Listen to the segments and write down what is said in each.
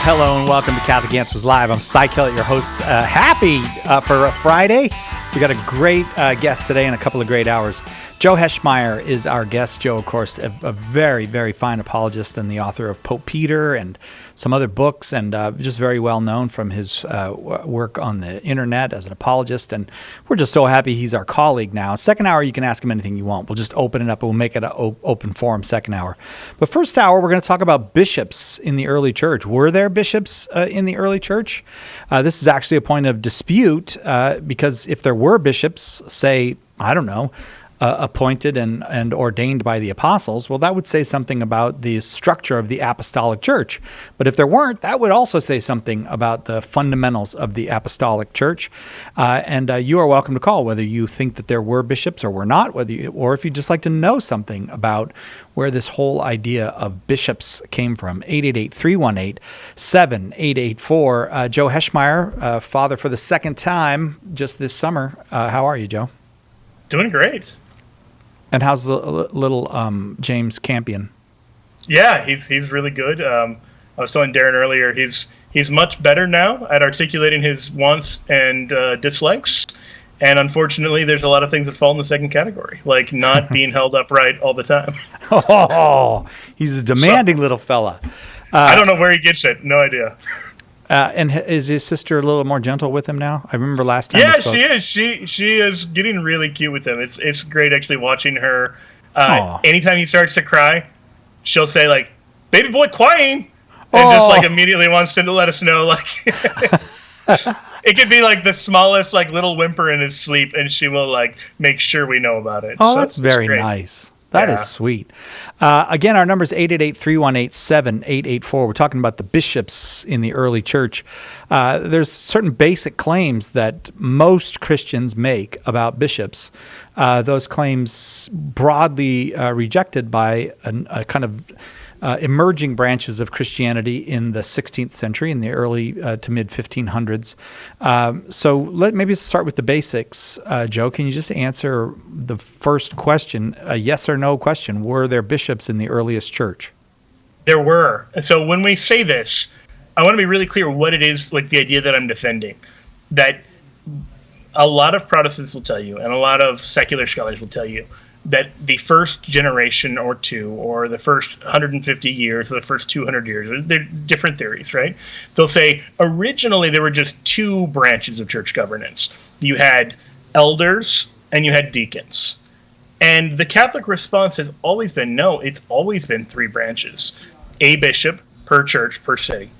Hello and welcome to Catholic Answers Live. I'm Cy Kellett, your host. Happy for a Friday. We got a great guest today and a couple of great hours. Joe Heschmeyer is our guest. Joe, of course, a very, very fine apologist and the author of Pope Peter and some other books, and just very well known from his work on the internet as an apologist. And we're just so happy he's our colleague now. Second hour, you can ask him anything you want. We'll just open it up and we'll make it an open forum second hour. But first hour, we're going to talk about bishops in the early church. Were there bishops in the early church? This is actually a point of dispute because if there were bishops, say, I don't know, appointed and ordained by the apostles, well, that would say something about the structure of the apostolic church. But if there weren't, that would also say something about the fundamentals of the apostolic church. And you are welcome to call, whether you think that there were bishops or were not, or if you'd just like to know something about where this whole idea of bishops came from. 888-318-7884. Joe Heschmeyer, father for the second time just this summer. How are you, Joe? Doing great. And how's the little James Campion? Yeah, he's really good. I was telling Darren earlier, he's much better now at articulating his wants and dislikes. And unfortunately, there's a lot of things that fall in the second category, like not being held upright all the time. Oh, he's a demanding little fella. I don't know where he gets it. No idea. And is his sister a little more gentle with him now? I remember last time. Yeah, she is. She is getting really cute with him. It's great actually watching her. Anytime he starts to cry, she'll say like, "Baby boy crying," and just like immediately wants to let us know. Like, it could be like the smallest like little whimper in his sleep, and she will like make sure we know about it. Oh, so that's very nice. That is sweet. Again, our number is 888-318-7884. We're talking about the bishops in the early church. There's certain basic claims that most Christians make about bishops. Those claims broadly rejected by a kind of emerging branches of Christianity in the 16th century, in the early to mid-1500s. So maybe start with the basics. Joe, can you just answer the first question, a yes or no question? Were there bishops in the earliest church? There were. So when we say this, I want to be really clear what it is, like the idea that I'm defending. That a lot of Protestants will tell you, and a lot of secular scholars will tell you, that the first generation or two, or the first 150 years, or the first 200 years, they're different theories, right? They'll say, originally there were just two branches of church governance. You had elders and you had deacons. And the Catholic response has always been, no, it's always been three branches. A bishop per church, per city.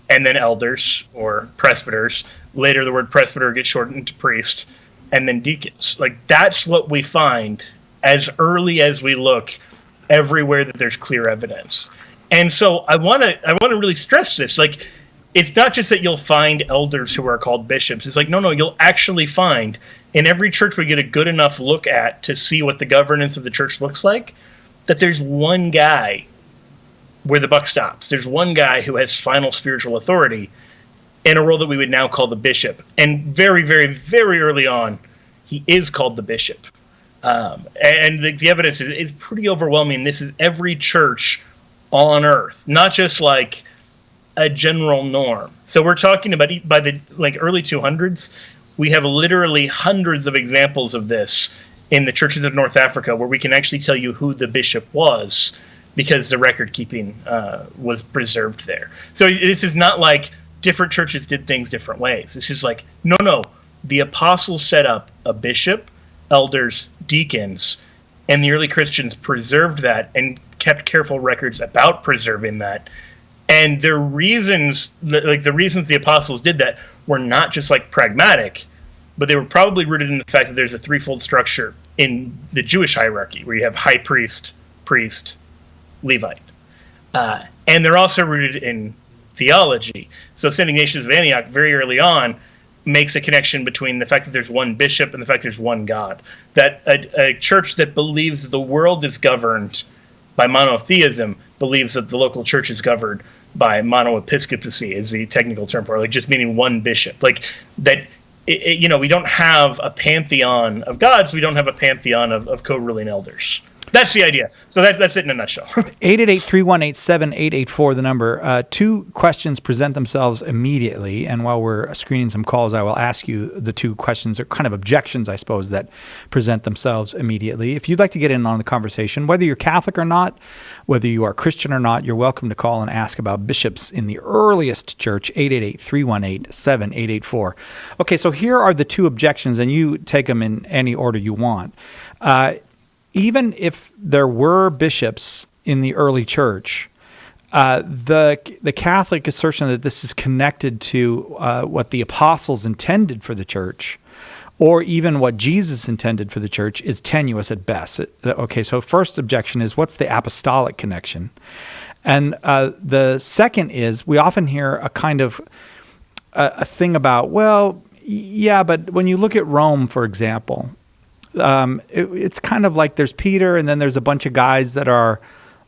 And then elders, or presbyters. Later the word presbyter gets shortened to priest. And then deacons. Like, that's what we find as early as we look everywhere that there's clear evidence. And so I want to really stress this. Like, it's not just that you'll find elders who are called bishops. It's like, no, you'll actually find in every church we get a good enough look at to see what the governance of the church looks like, that there's one guy where the buck stops. There's one guy who has final spiritual authority in a role that we would now call the bishop. And very, very, very early on, he is called the bishop. And the evidence is pretty overwhelming. This is every church on earth, not just like a general norm. So we're talking about by the early 200s, we have literally hundreds of examples of this in the churches of North Africa where we can actually tell you who the bishop was because the record keeping was preserved there. So this is not like different churches did things different ways. This is like, no. The apostles set up a bishop, elders, deacons, and the early Christians preserved that and kept careful records about preserving that. And the reasons the apostles did that were not just like pragmatic, but they were probably rooted in the fact that there's a threefold structure in the Jewish hierarchy where you have high priest, Levite. And they're also rooted in theology. So St. Ignatius of Antioch very early on makes a connection between the fact that there's one bishop and the fact there's one God. That a church that believes the world is governed by monotheism believes that the local church is governed by monoepiscopacy, is the technical term for it, like just meaning one bishop. Like that, we don't have a pantheon of gods, we don't have a pantheon of co-ruling elders. That's the idea. So that's it in a nutshell. 888-318-7884, the number. Two questions present themselves immediately, and while we're screening some calls, I will ask you the two questions, or kind of objections, I suppose, that present themselves immediately. If you'd like to get in on the conversation, whether you're Catholic or not, whether you are Christian or not, you're welcome to call and ask about bishops in the earliest church, 888-318-7884. Okay, so here are the two objections, and you take them in any order you want. Even if there were bishops in the early church, the Catholic assertion that this is connected to what the apostles intended for the church, or even what Jesus intended for the church, is tenuous at best. Okay, so first objection is, what's the apostolic connection? And the second is, we often hear a kind of a thing about, well, yeah, but when you look at Rome, for example, it's kind of like there's Peter, and then there's a bunch of guys that are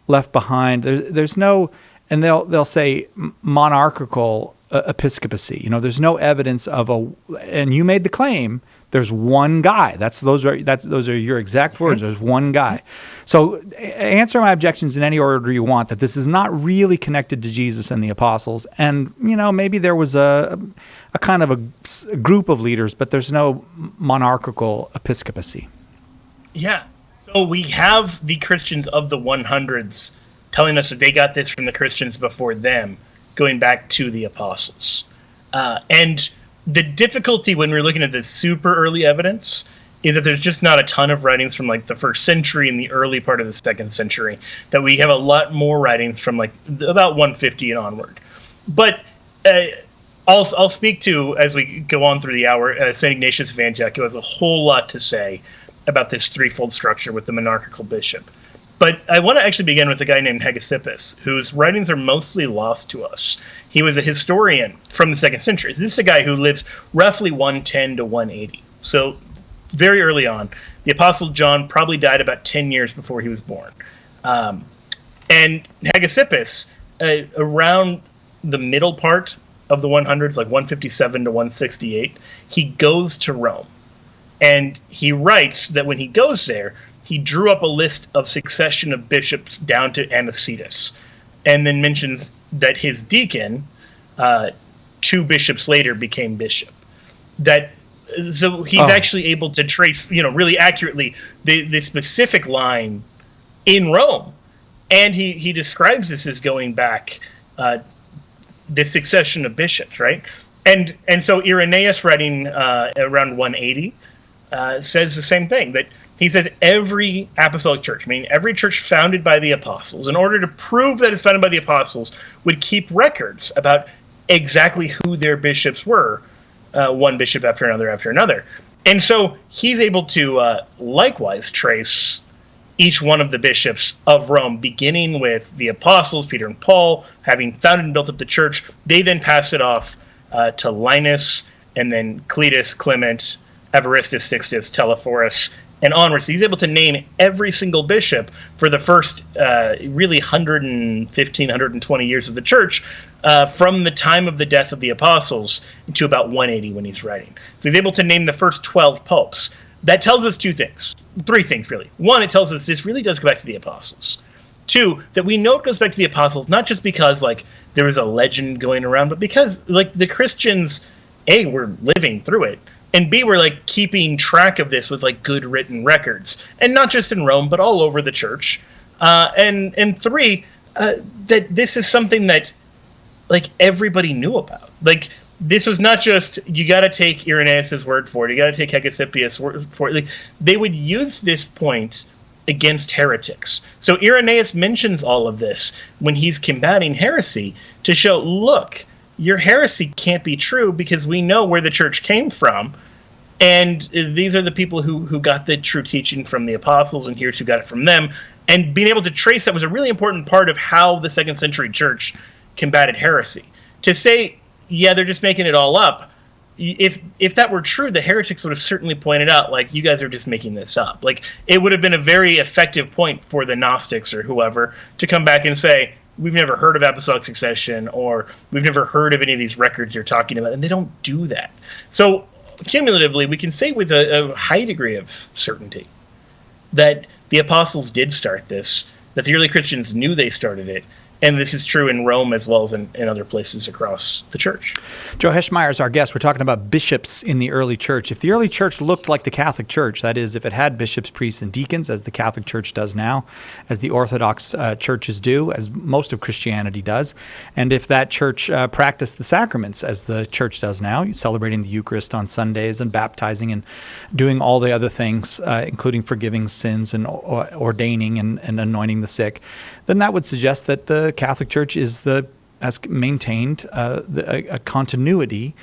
left behind. There's no, and they'll say monarchical episcopacy. There's no evidence of and you made the claim, there's one guy. Those are your exact words. There's one guy. So answer my objections in any order you want, that this is not really connected to Jesus and the apostles. And, maybe there was a kind of a group of leaders, but there's no monarchical episcopacy. Yeah. So we have the Christians of the 100s telling us that they got this from the Christians before them, going back to the apostles. And the difficulty when we're looking at the super early evidence is that there's just not a ton of writings from like the first century and the early part of the second century, that we have a lot more writings from like about 150 and onward. But I'll speak to, as we go on through the hour, St. Ignatius of Antioch, who has a whole lot to say about this threefold structure with the monarchical bishop. But I want to actually begin with a guy named Hegesippus, whose writings are mostly lost to us. He was a historian from the second century. This is a guy who lives roughly 110 to 180. So very early on. The Apostle John probably died about 10 years before he was born. And Hegesippus, around the middle part of the 100s, like 157 to 168, he goes to Rome. And he writes that when he goes there, he drew up a list of succession of bishops down to Anicetus, and then mentions that his deacon, 2 bishops later, became bishop. So he's actually able to trace, really accurately the specific line in Rome. And he describes this as going back the succession of bishops, right? And so Irenaeus, writing around 180, says the same thing, that he says every apostolic church, meaning every church founded by the apostles, in order to prove that it's founded by the apostles, would keep records about exactly who their bishops were, one bishop after another. And so he's able to likewise trace each one of the bishops of Rome, beginning with the apostles, Peter and Paul, having founded and built up the church. They then pass it off to Linus, and then Cletus, Clement, Evaristus, Sixtus, Telephorus, and onwards. So he's able to name every single bishop for the first really 115, 120 years of the church, from the time of the death of the apostles to about 180 when he's writing. So he's able to name the first 12 popes. That tells us 2 things. 3 things, really. 1, it tells us this really does go back to the apostles. 2, that we know it goes back to the apostles, not just because there was a legend going around, but because the Christians, A, were living through it, and B, we're keeping track of this with good written records, and not just in Rome, but all over the church. And 3, that this is something that everybody knew about. This was not just, you got to take Irenaeus' word for it, you got to take Hegesippus' word for it. They would use this point against heretics. So Irenaeus mentions all of this when he's combating heresy to show, look, your heresy can't be true because we know where the church came from, and these are the people who got the true teaching from the apostles, and here's who got it from them. And being able to trace that was a really important part of how the second century church combated heresy. To say, yeah, they're just making it all up, if that were true, the heretics would have certainly pointed out, you guys are just making this up. It would have been a very effective point for the Gnostics or whoever to come back and say, we've never heard of apostolic succession, or we've never heard of any of these records you're talking about, and they don't do that. So cumulatively, we can say with a high degree of certainty that the apostles did start this, that the early Christians knew they started it. And this is true in Rome as well as in other places across the church. Joe Heschmeyer is our guest. We're talking about bishops in the early church. If the early church looked like the Catholic Church, that is, if it had bishops, priests, and deacons, as the Catholic Church does now, as the Orthodox churches do, as most of Christianity does, and if that church practiced the sacraments, as the church does now, celebrating the Eucharist on Sundays and baptizing and doing all the other things, including forgiving sins and ordaining and anointing the sick, then that would suggest that the Catholic Church has maintained a continuity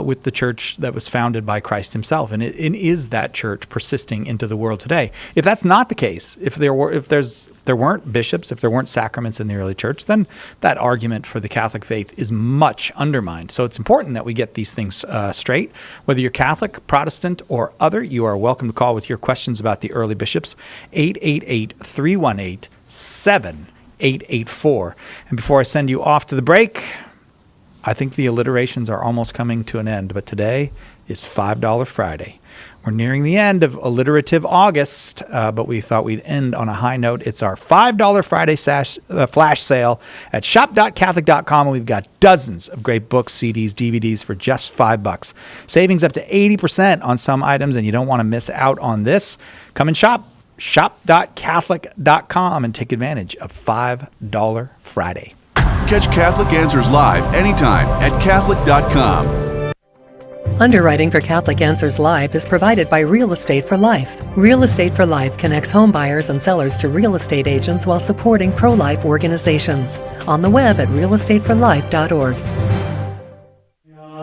with the church that was founded by Christ himself, and it is that church persisting into the world today. If that's not the case, if there weren't bishops, if there weren't sacraments in the early church, then that argument for the Catholic faith is much undermined. So it's important that we get these things straight. Whether you're Catholic, Protestant, or other, you are welcome to call with your questions about the early bishops. 888-318-7884. And before I send you off to the break, I think the alliterations are almost coming to an end, but today is $5 Friday. We're nearing the end of alliterative August, but we thought we'd end on a high note. It's our $5 Friday flash sale at shop.catholic.com, and we've got dozens of great books, CDs, DVDs for just $5. Savings up to 80% on some items, and you don't want to miss out on this. Come and shop. Shop.catholic.com and take advantage of $5 Friday. Catch Catholic Answers live anytime at Catholic.com. Underwriting for Catholic Answers Live is provided by Real Estate for Life. Real Estate for Life connects home buyers and sellers to real estate agents while supporting pro-life organizations. On the web at realestateforlife.org.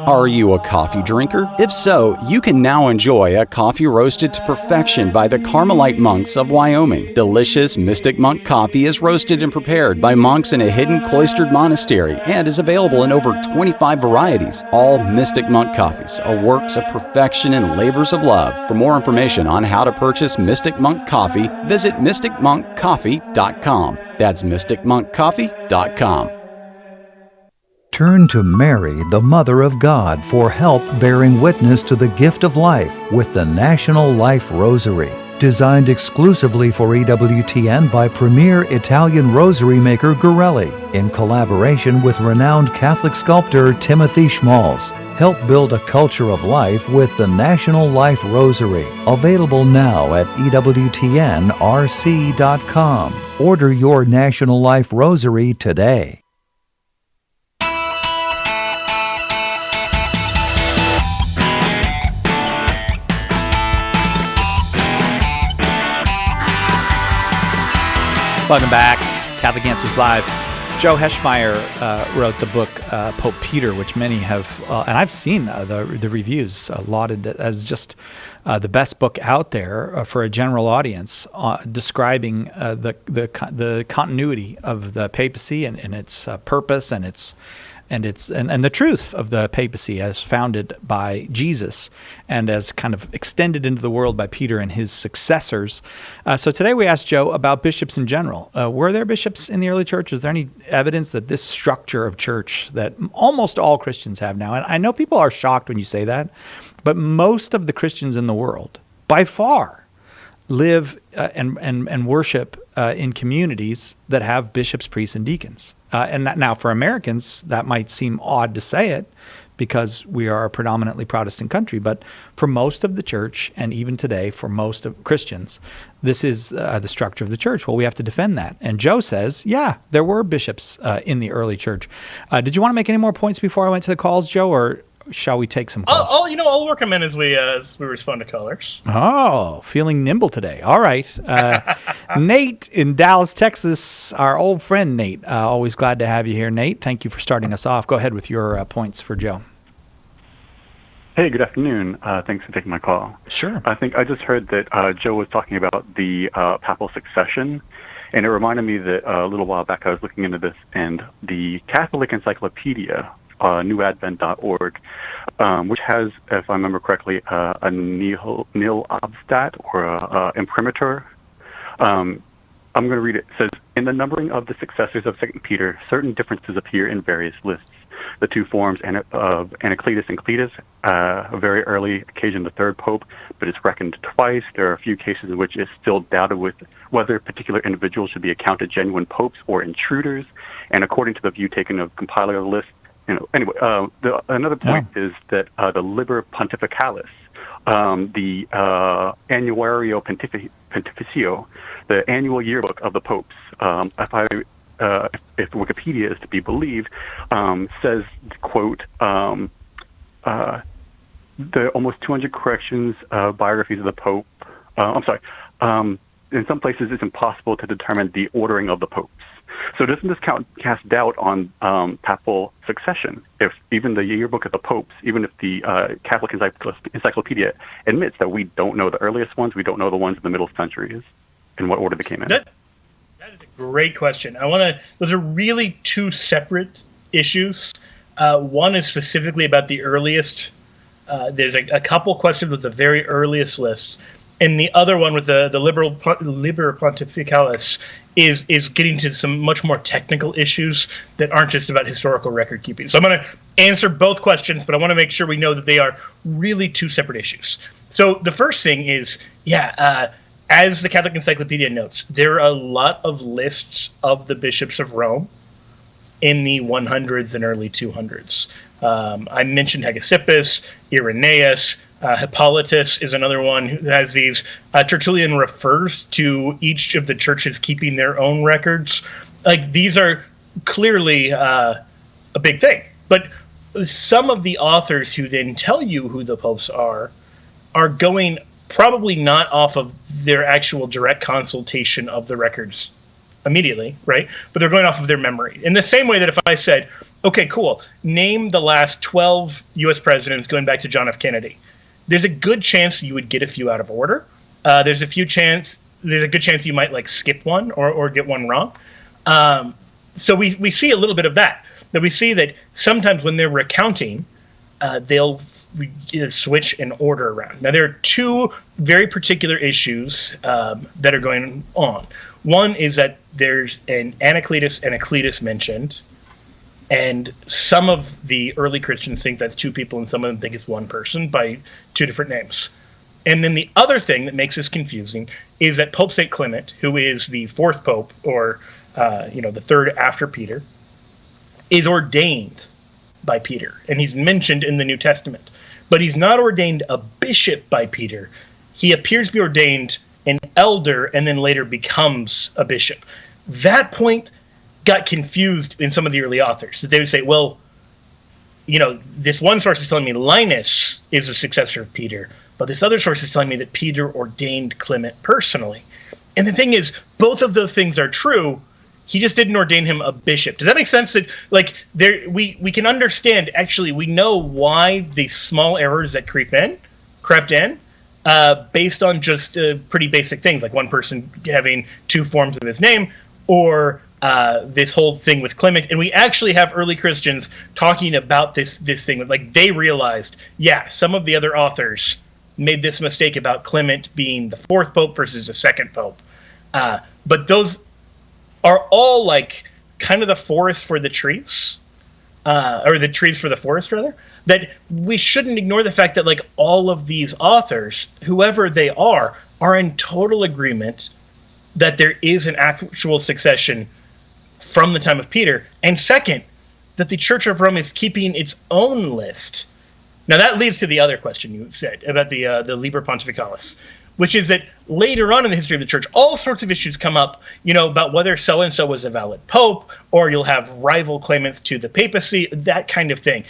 Are you a coffee drinker? If so, you can now enjoy a coffee roasted to perfection by the Carmelite monks of Wyoming. Delicious Mystic Monk coffee is roasted and prepared by monks in a hidden cloistered monastery and is available in over 25 varieties. All Mystic Monk coffees are works of perfection and labors of love. For more information on how to purchase Mystic Monk coffee, visit mysticmonkcoffee.com. That's mysticmonkcoffee.com. Turn to Mary, the Mother of God, for help bearing witness to the gift of life with the National Life Rosary. Designed exclusively for EWTN by premier Italian rosary maker Gorelli, in collaboration with renowned Catholic sculptor Timothy Schmalz. Help build a culture of life with the National Life Rosary. Available now at EWTNRC.com. Order your National Life Rosary today. Welcome back. Catholic Answers Live. Joe Heschmeyer wrote the book Pope Peter, which many have, and I've seen the reviews lauded as just the best book out there for a general audience, describing the continuity of the papacy and its purpose and the truth of the papacy as founded by Jesus and as kind of extended into the world by Peter and his successors. So today we asked Joe about bishops in general. Were there bishops in the early church? Is there any evidence that this structure of church that almost all Christians have now, and I know people are shocked when you say that, but most of the Christians in the world, by far, live and worship in communities that have bishops, priests, and deacons. And now for Americans, that might seem odd to say it because we are a predominantly Protestant country. But for most of the church, and even today for most of Christians, this is the structure of the church. Well, we have to defend that. And Joe says, yeah, there were bishops in the early church. Did you want to make any more points before I went to the calls, Joe, or shall we take some calls? I'll work them in as we respond to callers. Oh, feeling nimble today. All right. Nate in Dallas, Texas, our old friend Nate. Always glad to have you here, Nate. Thank you for starting us off. Go ahead with your points for Joe. Hey, good afternoon. Thanks for taking my call. Sure. I think I just heard that Joe was talking about the papal succession, and it reminded me that a little while back I was looking into this, and the Catholic Encyclopedia, newadvent.org, which has, if I remember correctly, a nil obstat or a imprimatur. I'm going to read it. It says, in the numbering of the successors of St. Peter, certain differences appear in various lists. the two forms of Anacletus and Cletus, a very early occasion, the third pope, but it's reckoned twice. There are a few cases in which it's still doubted with whether particular individuals should be accounted genuine popes or intruders. And according to the view taken of compiler of the list, anyway, another point is that the Liber Pontificalis, the Annuario Pontificio, the annual yearbook of the popes, if Wikipedia is to be believed, says, quote, the almost 200 corrections, biographies of the Pope. In some places it's impossible to determine the ordering of the popes. So doesn't this cast doubt on papal succession? If even the yearbook of the popes, even if the Catholic Encyclopedia admits that we don't know the earliest ones, we don't know the ones in the middle centuries, in what order they came in. That is a great question. Those are really two separate issues. One is specifically about the earliest. There's a couple questions with the very earliest lists, and the other one with the Liber Pontificalis is getting to some much more technical issues that aren't just about historical record keeping. So I'm going to answer both questions, but I want to make sure we know that they are really two separate issues. So the first thing is, as the Catholic Encyclopedia notes, there are a lot of lists of the bishops of Rome in the 100s and early 200s. I mentioned Hegesippus, Irenaeus, Hippolytus is another one who has these. Tertullian refers to each of the churches keeping their own records. Like, these are clearly a big thing. But some of the authors who then tell you who the popes are going probably not off of their actual direct consultation of the records immediately, right? But they're going off of their memory. In the same way that if I said, okay, cool, name the last 12 U.S. presidents going back to John F. Kennedy, there's a good chance you would get a few out of order. There's a good chance you might skip one or get one wrong. So we see a little bit of that we see that sometimes when they're recounting, they'll switch an order around. Now, there are two very particular issues that are going on. One is that there's an Anacletus and a Cletus mentioned, and some of the early Christians think that's two people, and some of them think it's one person by two different names. And then the other thing that makes this confusing is that Pope St. Clement, who is the fourth pope, or the third after Peter, is ordained by Peter, and he's mentioned in the New Testament. But he's not ordained a bishop by Peter. He appears to be ordained an elder and then later becomes a bishop. That point got confused in some of the early authors. That they would say, well, this one source is telling me Linus is a successor of Peter, but this other source is telling me that Peter ordained Clement personally. And the thing is, both of those things are true. He just didn't ordain him a bishop. Does that make sense? That we can understand, actually, we know why these small errors that crept in, based on just pretty basic things, like one person having two forms of his name, or this whole thing with Clement. And we actually have early Christians talking about this thing. Like, they realized, some of the other authors made this mistake about Clement being the fourth pope versus the second pope. But those are all kind of the forest for the trees, or the trees for the forest, rather. That we shouldn't ignore the fact that all of these authors, whoever they are in total agreement that there is an actual succession from the time of Peter. And second, that the Church of Rome is keeping its own list. Now that leads to the other question you said about the Liber Pontificalis, which is that later on in the history of the church, all sorts of issues come up, about whether so-and-so was a valid pope, or you'll have rival claimants to the papacy, that kind of thing.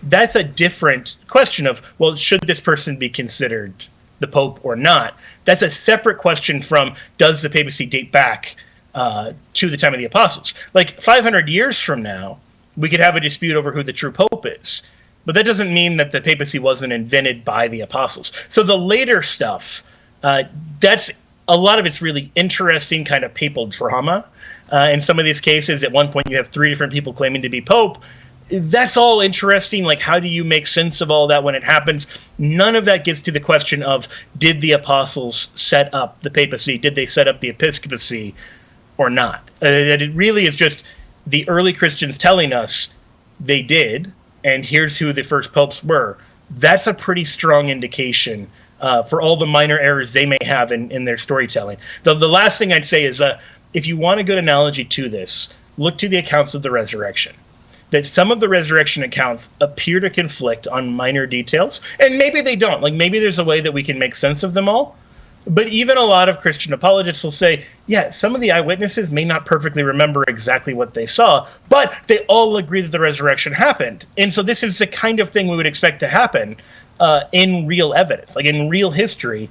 That's a different question of, well, should this person be considered the pope or not? That's a separate question from, does the papacy date back to the time of the apostles? 500 years from now, we could have a dispute over who the true pope is. But that doesn't mean that the papacy wasn't invented by the apostles. So the later stuff, that's a lot of it's really interesting kind of papal drama. In some of these cases, at one point you have three different people claiming to be pope. That's all interesting. How do you make sense of all that when it happens? None of that gets to the question of, did the apostles set up the papacy? Did they set up the episcopacy or not? It really is just the early Christians telling us they did, and here's who the first popes were, that's a pretty strong indication for all the minor errors they may have in their storytelling. The last thing I'd say is, if you want a good analogy to this, look to the accounts of the resurrection. That some of the resurrection accounts appear to conflict on minor details, and maybe they don't. Like, maybe there's a way that we can make sense of them all. But even a lot of Christian apologists will say, yeah, some of the eyewitnesses may not perfectly remember exactly what they saw, but they all agree that the resurrection happened. And so this is the kind of thing we would expect to happen in real evidence. Like, in real history,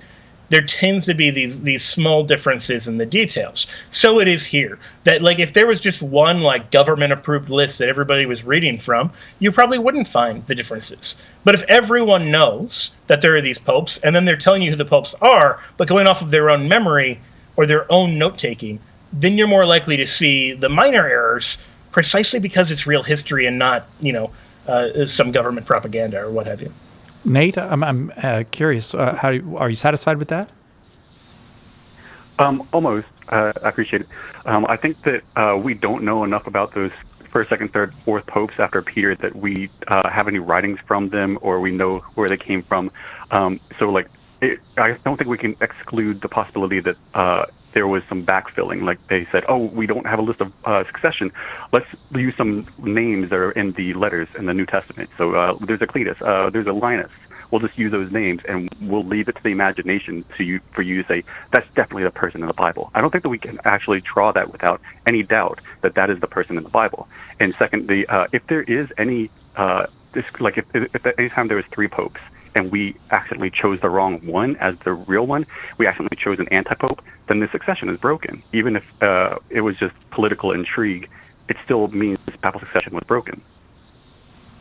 there tends to be these small differences in the details. So it is here. That, like, if there was just one, like, government-approved list that everybody was reading from, you probably wouldn't find the differences. But if everyone knows that there are these popes, and then they're telling you who the popes are, but going off of their own memory or their own note-taking, then you're more likely to see the minor errors precisely because it's real history and not, some government propaganda or what have you. Nate, I'm curious. Are you satisfied with that? Almost. I appreciate it. I think that we don't know enough about those first, second, third, fourth popes after Peter that we have any writings from them or we know where they came from. I don't think we can exclude the possibility that there was some backfilling. Like they said, oh, we don't have a list of succession. Let's use some names that are in the letters in the New Testament. So there's a Cletus, there's a Linus. We'll just use those names and we'll leave it to the imagination for you to say, that's definitely the person in the Bible. I don't think that we can actually draw that without any doubt that that is the person in the Bible. And secondly, if there is any, if any time there was three popes, and we accidentally chose the wrong one as the real one, we accidentally chose an anti-pope, then the succession is broken. Even if it was just political intrigue, it still means the papal succession was broken.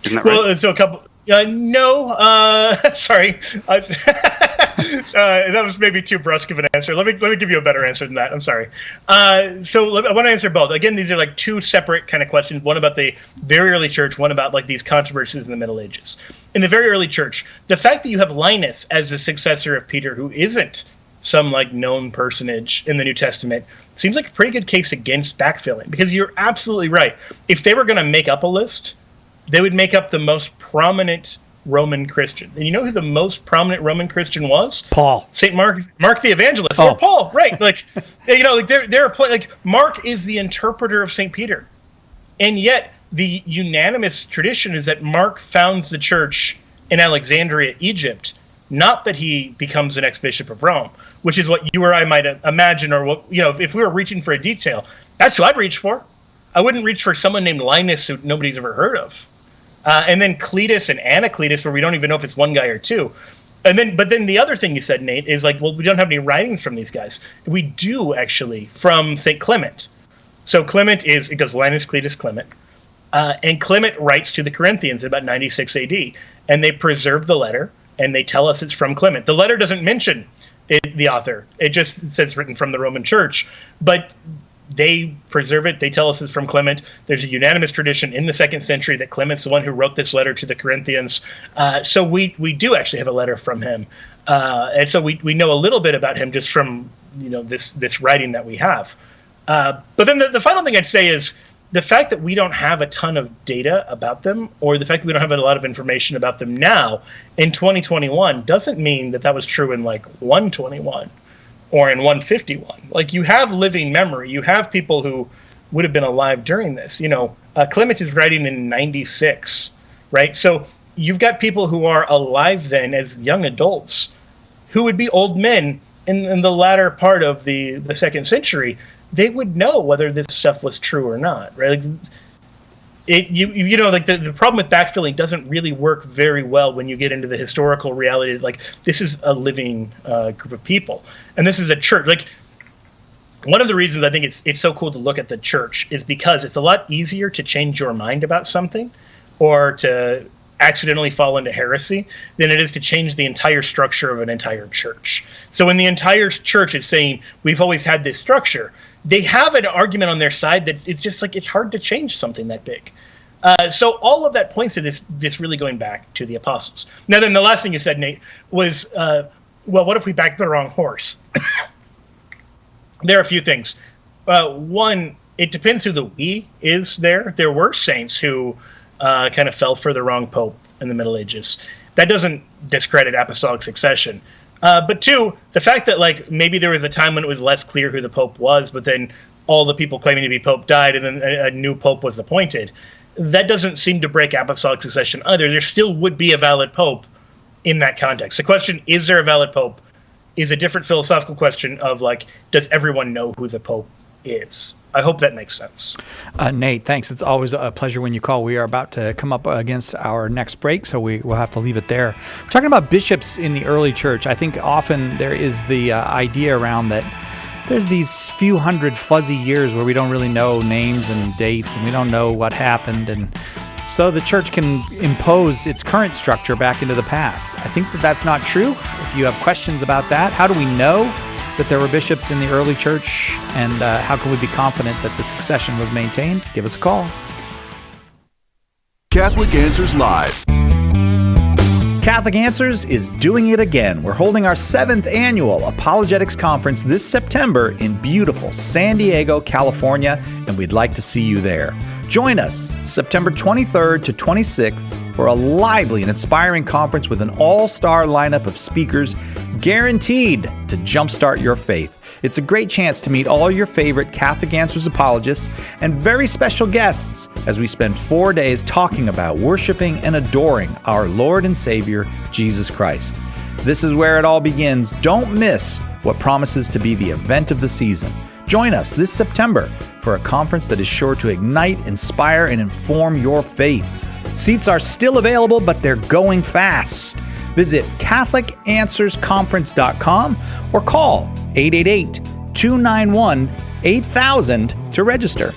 Isn't that right? Well, so a couple... no, sorry. That was maybe too brusque of an answer. Let me give you a better answer than that. I'm sorry. So I want to answer both. Again, these are like two separate kind of questions. One about the very early church, one about like these controversies in the Middle Ages. In the very early church, the fact that you have Linus as the successor of Peter, who isn't some like known personage in the New Testament, seems like a pretty good case against backfilling, because you're absolutely right. If they were going to make up a list, they would make up the most prominent Roman Christian. And you know who the most prominent Roman Christian was? Paul. St. Mark the Evangelist. Oh. Or Paul, right. Like, there are like, Mark is the interpreter of St. Peter. And yet, the unanimous tradition is that Mark founds the church in Alexandria, Egypt, not that he becomes the next bishop of Rome, which is what you or I might imagine, or what, if we were reaching for a detail, that's who I'd reach for. I wouldn't reach for someone named Linus who nobody's ever heard of. And then Cletus and Anacletus, where we don't even know if it's one guy or two. But then the other thing you said, Nate, is like, well, we don't have any writings from these guys. We do, actually, from St. Clement. So Clement it goes Linus, Cletus, Clement. And Clement writes to the Corinthians in about 96 AD. And they preserve the letter, and they tell us it's from Clement. The letter doesn't mention the author. It just says written from the Roman Church. But they preserve it. They tell us it's from Clement. There's a unanimous tradition in the 2nd century that Clement's the one who wrote this letter to the Corinthians. So we do actually have a letter from him. And so we know a little bit about him just from this writing that we have. But then the final thing I'd say is the fact that we don't have a ton of data about them, or the fact that we don't have a lot of information about them now in 2021, doesn't mean that was true in like 121. Or in 151. Like, you have living memory. You have people who would have been alive during this. Clement is writing in 96, right? So you've got people who are alive then as young adults who would be old men in the latter part of the 2nd century. They would know whether this stuff was true or not, right? Like, the problem with backfilling doesn't really work very well when you get into the historical reality. Like, this is a living group of people, and this is a church. Like, one of the reasons I think it's so cool to look at the church is because it's a lot easier to change your mind about something, or to accidentally fall into heresy, than it is to change the entire structure of an entire church. So when the entire church is saying we've always had this structure, they have an argument on their side that it's just like, it's hard to change something that big. So all of that points to this really going back to the apostles. Now, then the last thing you said, Nate, was, well, what if we backed the wrong horse? There are a few things. One, it depends who the we is there. There were saints who kind of fell for the wrong pope in the Middle Ages. That doesn't discredit apostolic succession. But two, the fact that like maybe there was a time when it was less clear who the pope was, but then all the people claiming to be pope died and then a new pope was appointed. That doesn't seem to break apostolic succession either. There still would be a valid pope in that context. The question, is there a valid pope, is a different philosophical question of like, does everyone know who the pope is? I hope that makes sense. Nate, thanks. It's always a pleasure when you call. We are about to come up against our next break, so we'll have to leave it there. We're talking about bishops in the early church. I think often there is the idea around that there's these few hundred fuzzy years where we don't really know names and dates, and we don't know what happened, and so the church can impose its current structure back into the past. I think that that's not true. If you have questions about that, how do we know that there were bishops in the early church, and how can we be confident that the succession was maintained? Give us a call. Catholic Answers Live. Catholic Answers is doing it again. We're holding our 7th annual Apologetics Conference this September in beautiful San Diego, California, and we'd like to see you there. Join us September 23rd to 26th for a lively and inspiring conference with an all-star lineup of speakers guaranteed to jumpstart your faith. It's a great chance to meet all your favorite Catholic Answers apologists and very special guests as we spend 4 days talking about worshiping and adoring our Lord and Savior, Jesus Christ. This is where it all begins. Don't miss what promises to be the event of the season. Join us this September for a conference that is sure to ignite, inspire, and inform your faith. Seats are still available, but they're going fast. Visit CatholicAnswersConference.com or call 888-291-8000 to register.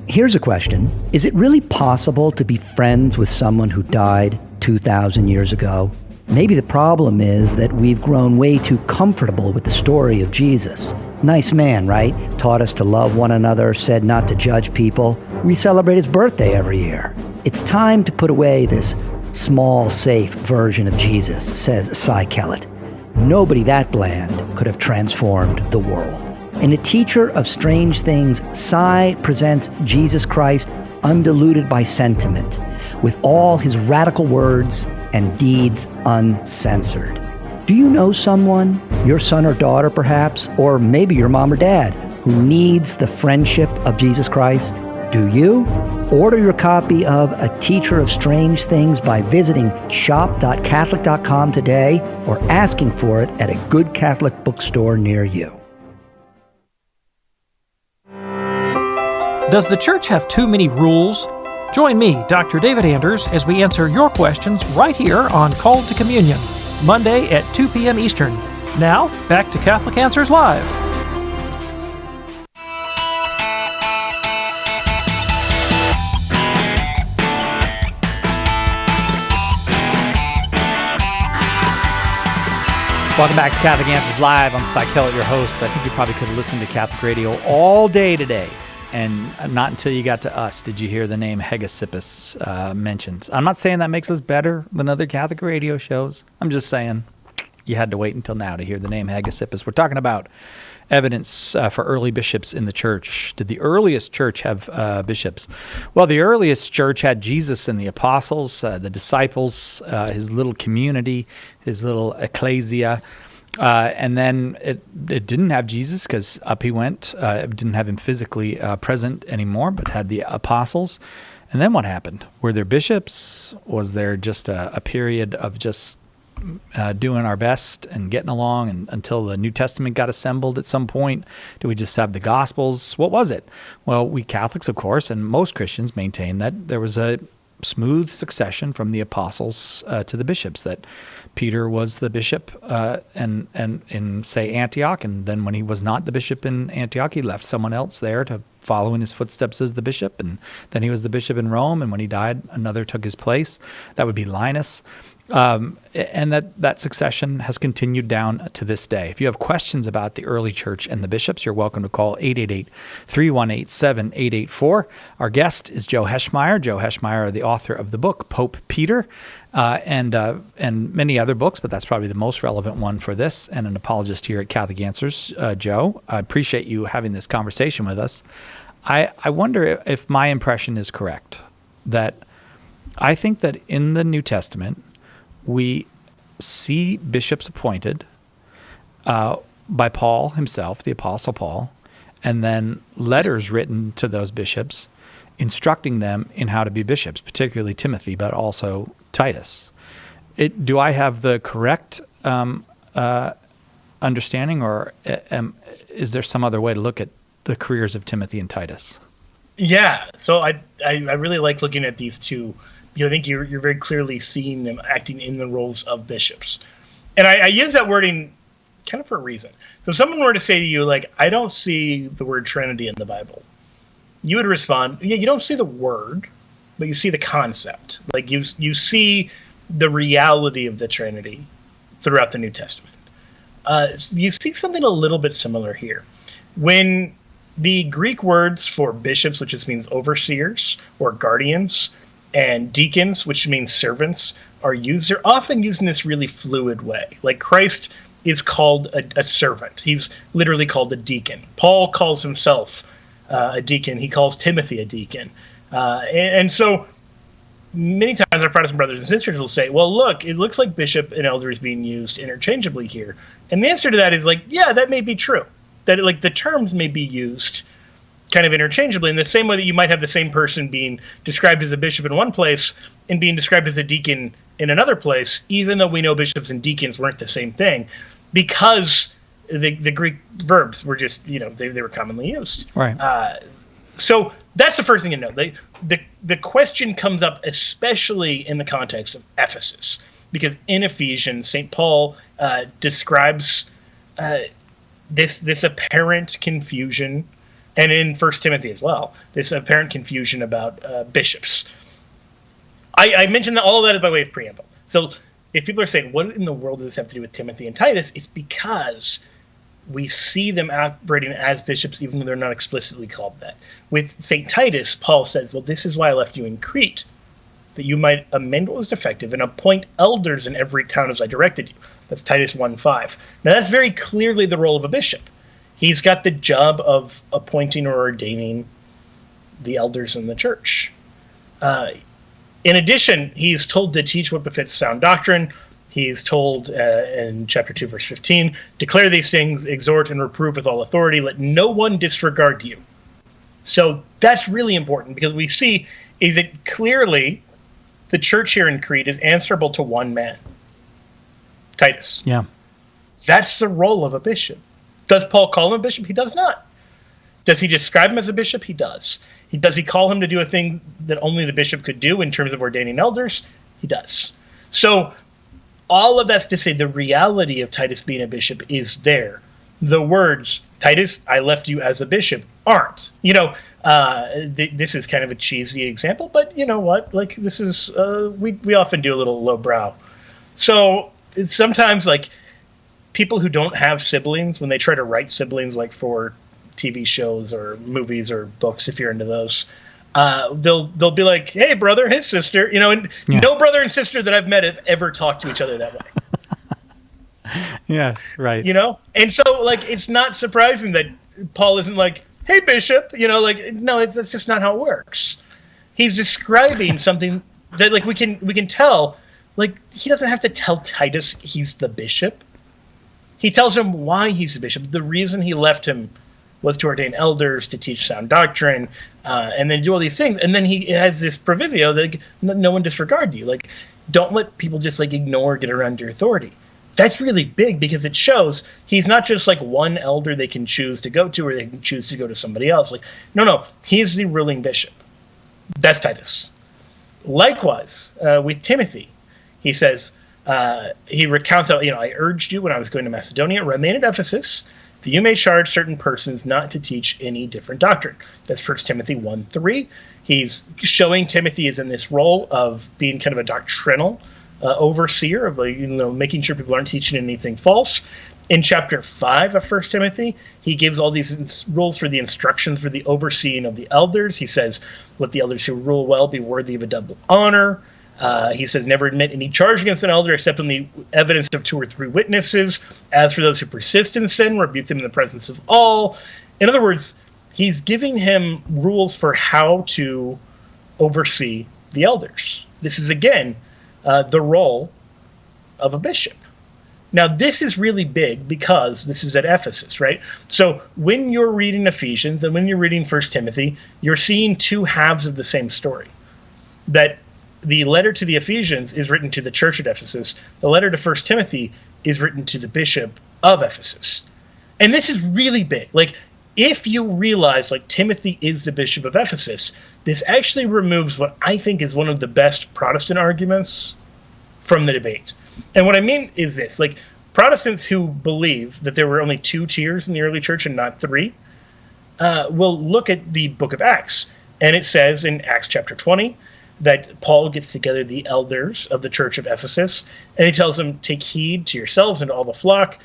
Here's a question. Is it really possible to be friends with someone who died 2,000 years ago? Maybe the problem is that we've grown way too comfortable with the story of Jesus. Nice man, right? Taught us to love one another, said not to judge people. We celebrate his birthday every year. It's time to put away this small, safe version of Jesus, says Cy Kellett. Nobody that bland could have transformed the world. In A Teacher of Strange Things, Cy presents Jesus Christ undiluted by sentiment, with all his radical words and deeds uncensored. Do you know someone, your son or daughter perhaps, or maybe your mom or dad, who needs the friendship of Jesus Christ? Do you? Order your copy of A Teacher of Strange Things by visiting shop.catholic.com today or asking for it at a good Catholic bookstore near you. Does the church have too many rules? Join me, Dr. David Anders, as we answer your questions right here on Called to Communion, Monday at 2 p.m. Eastern. Now, back to Catholic Answers Live. Welcome back to Catholic Answers Live. I'm Cy Kellett, your host. I think you probably could have listened to Catholic radio all day today, and not until you got to us did you hear the name Hegesippus mentioned. I'm not saying that makes us better than other Catholic radio shows. I'm just saying you had to wait until now to hear the name Hegesippus. We're talking about evidence for early bishops in the church. Did the earliest church have bishops? Well, the earliest church had Jesus and the apostles, the disciples, his little community, his little ecclesia. And then it didn't have Jesus because up he went. It didn't have him physically present anymore, but had the apostles. And then what happened? Were there bishops? Was there just a period of just doing our best and getting along and until the New Testament got assembled at some point? Do we just have the Gospels? What was it? Well, we Catholics, of course, and most Christians maintain that there was a smooth succession from the apostles to the bishops, that Peter was the bishop and in, say, Antioch, and then when he was not the bishop in Antioch, he left someone else there to follow in his footsteps as the bishop, and then he was the bishop in Rome, and when he died, another took his place. That would be Linus. And that succession has continued down to this day. If you have questions about the early church and the bishops, you're welcome to call 888-318-7884. Our guest is Joe Heschmeyer. Joe Heschmeyer, the author of the book Pope Peter, and many other books, but that's probably the most relevant one for this, and an apologist here at Catholic Answers. Joe, I appreciate you having this conversation with us. I wonder if my impression is correct, that I think that in the New Testament, we see bishops appointed by Paul himself, the Apostle Paul, and then letters written to those bishops instructing them in how to be bishops, particularly Timothy, but also Titus. Do I have the correct understanding, or is there some other way to look at the careers of Timothy and Titus? Yeah, so I really like looking at these two. I think you're very clearly seeing them acting in the roles of bishops. And I use that wording kind of for a reason. So if someone were to say to you, like, I don't see the word Trinity in the Bible, you would respond, yeah, you don't see the word, but you see the concept. Like, you see the reality of the Trinity throughout the New Testament. You see something a little bit similar here. When the Greek words for bishops, which just means overseers or guardians, and deacons, which means servants, are used, they're often used in this really fluid way. Like, Christ is called a servant. He's literally called a deacon. Paul calls himself a deacon. He calls Timothy a deacon. And so many times our Protestant brothers and sisters will say, well, look, it looks like bishop and elder is being used interchangeably here. And the answer to that is, like, yeah, that may be true. That, like, the terms may be used kind of interchangeably, in the same way that you might have the same person being described as a bishop in one place and being described as a deacon in another place, even though we know bishops and deacons weren't the same thing, because the Greek verbs were just, they were commonly used. Right. So that's the first thing to know. The question comes up especially in the context of Ephesus, because in Ephesians, St. Paul describes this apparent confusion, and in 1 Timothy as well, this apparent confusion about bishops. I mentioned all of that by way of preamble. So if people are saying, what in the world does this have to do with Timothy and Titus? It's because we see them operating as bishops, even though they're not explicitly called that. With St. Titus, Paul says, well, this is why I left you in Crete, that you might amend what was defective and appoint elders in every town as I directed you. That's Titus 1:5. Now, that's very clearly the role of a bishop. He's got the job of appointing or ordaining the elders in the church. In addition, he's told to teach what befits sound doctrine. He's told in chapter 2, verse 15, declare these things, exhort and reprove with all authority. Let no one disregard you. So that's really important, because we see is that clearly the church here in Crete is answerable to one man, Titus. Yeah. That's the role of a bishop. Does Paul call him a bishop? He does not. Does he describe him as a bishop? He does. Does he call him to do a thing that only the bishop could do in terms of ordaining elders? He does. So all of that's to say the reality of Titus being a bishop is there. The words, Titus, I left you as a bishop, aren't. This is kind of a cheesy example, but you know what? Like, this is, we often do a little lowbrow. So sometimes, like, people who don't have siblings, when they try to write siblings, like for TV shows or movies or books, if you're into those, they'll be like, hey, brother, hey, sister, and no brother and sister that I've met have ever talked to each other that way. Yes, right. And so, like, it's not surprising that Paul isn't like, hey, bishop, no, that's just not how it works. He's describing something that, like, we can tell, like, he doesn't have to tell Titus he's the bishop. He tells him why he's the bishop. The reason he left him was to ordain elders, to teach sound doctrine, and then do all these things. And then he has this proviso that, like, no one disregard you. Like, don't let people just, like, ignore, get around your authority. That's really big, because it shows he's not just, like, one elder they can choose to go to, or they can choose to go to somebody else. Like, no, he's the ruling bishop. That's Titus. Likewise, with Timothy, he says, he recounts how, I urged you when I was going to Macedonia, remain at Ephesus, that you may charge certain persons not to teach any different doctrine. That's 1 Timothy 1:3. He's showing Timothy is in this role of being kind of a doctrinal overseer of making sure people aren't teaching anything false. In chapter 5 of 1 Timothy, he gives all these rules for the instructions for the overseeing of the elders. He says, let the elders who rule well be worthy of a double honor. He says, never admit any charge against an elder except on the evidence of 2 or 3 witnesses. As for those who persist in sin, rebuke them in the presence of all. In other words, he's giving him rules for how to oversee the elders. This is, again, the role of a bishop. Now, this is really big because this is at Ephesus, right? So when you're reading Ephesians and when you're reading 1 Timothy, you're seeing 2 halves of the same story. That the letter to the Ephesians is written to the church at Ephesus. The letter to 1 Timothy is written to the bishop of Ephesus. And this is really big. Like, if you realize, like, Timothy is the bishop of Ephesus, this actually removes what I think is one of the best Protestant arguments from the debate. And what I mean is this, like, Protestants who believe that there were only 2 tiers in the early church and not 3 will look at the book of Acts. And it says in Acts chapter 20 that Paul gets together the elders of the church of Ephesus, and he tells them, take heed to yourselves and to all the flock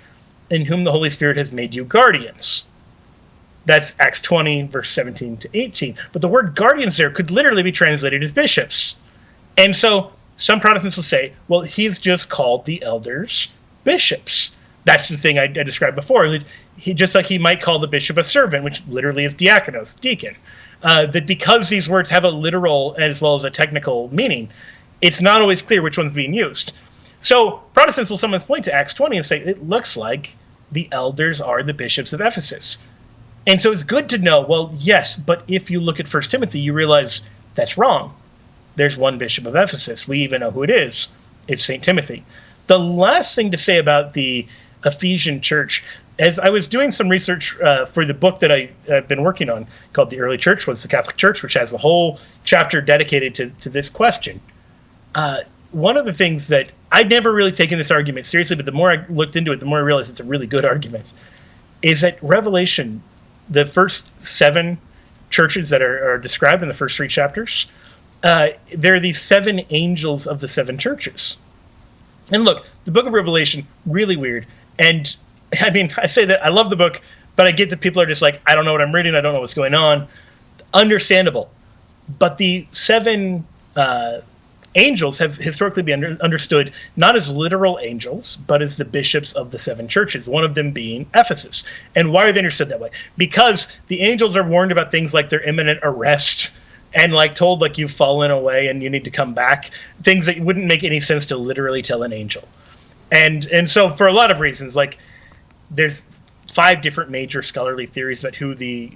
in whom the Holy Spirit has made you guardians. That's Acts 20, verse 17 to 18. But the word guardians there could literally be translated as bishops. And so some Protestants will say, well, he's just called the elders bishops. That's the thing I described before. Just like he might call the bishop a servant, which literally is diakonos, deacon. That because these words have a literal as well as a technical meaning, it's not always clear which one's being used. So Protestants will sometimes point to Acts 20 and say, it looks like the elders are the bishops of Ephesus. And so it's good to know, well, yes, but if you look at 1 Timothy, you realize that's wrong. There's one bishop of Ephesus. We even know who it is. It's St. Timothy. The last thing to say about the Ephesian church, as I was doing some research for the book that I've been working on called The Early Church Was the Catholic Church, which has a whole chapter dedicated to this question. One of the things that I'd never really taken this argument seriously, but the more I looked into it, the more I realized it's a really good argument, is that Revelation, the first 7 churches that are described in the first 3 chapters, there are these 7 angels of the 7 churches. And look, the book of Revelation, really weird. And I mean, I say that I love the book, but I get that people are just like, I don't know what I'm reading. I don't know what's going on. Understandable. But the 7 angels have historically been understood not as literal angels, but as the bishops of the 7 churches, one of them being Ephesus. And why are they understood that way? Because the angels are warned about things like their imminent arrest and like told like you've fallen away and you need to come back, things that wouldn't make any sense to literally tell an angel. And so for a lot of reasons, like there's 5 different major scholarly theories about who the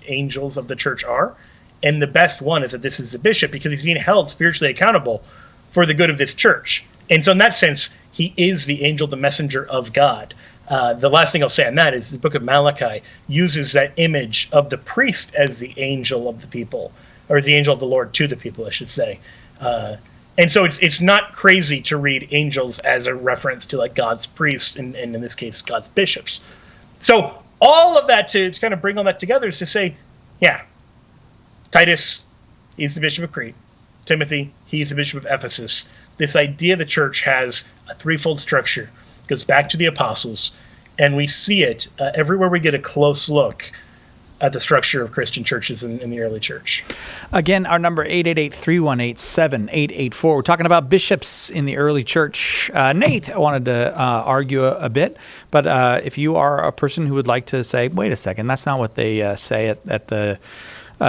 angels of the church are. And the best one is that this is a bishop because he's being held spiritually accountable for the good of this church. And so in that sense, he is the angel, the messenger of God. The last thing I'll say on that is the book of Malachi uses that image of the priest as the angel of the people, or the angel of the Lord to the people, I should say. And so it's not crazy to read angels as a reference to like God's priests, and in this case, God's bishops. So all of that to kind of bring all that together is to say, yeah, Titus, he's the bishop of Crete. Timothy, he's the bishop of Ephesus. This idea the church has a threefold structure, goes back to the apostles, and we see it everywhere we get a close look at the structure of Christian churches in the early church. Again, our number 888-318-7884. We're talking about bishops in the early church. Nate, I wanted to argue a bit, but if you are a person who would like to say, wait a second, that's not what they say at the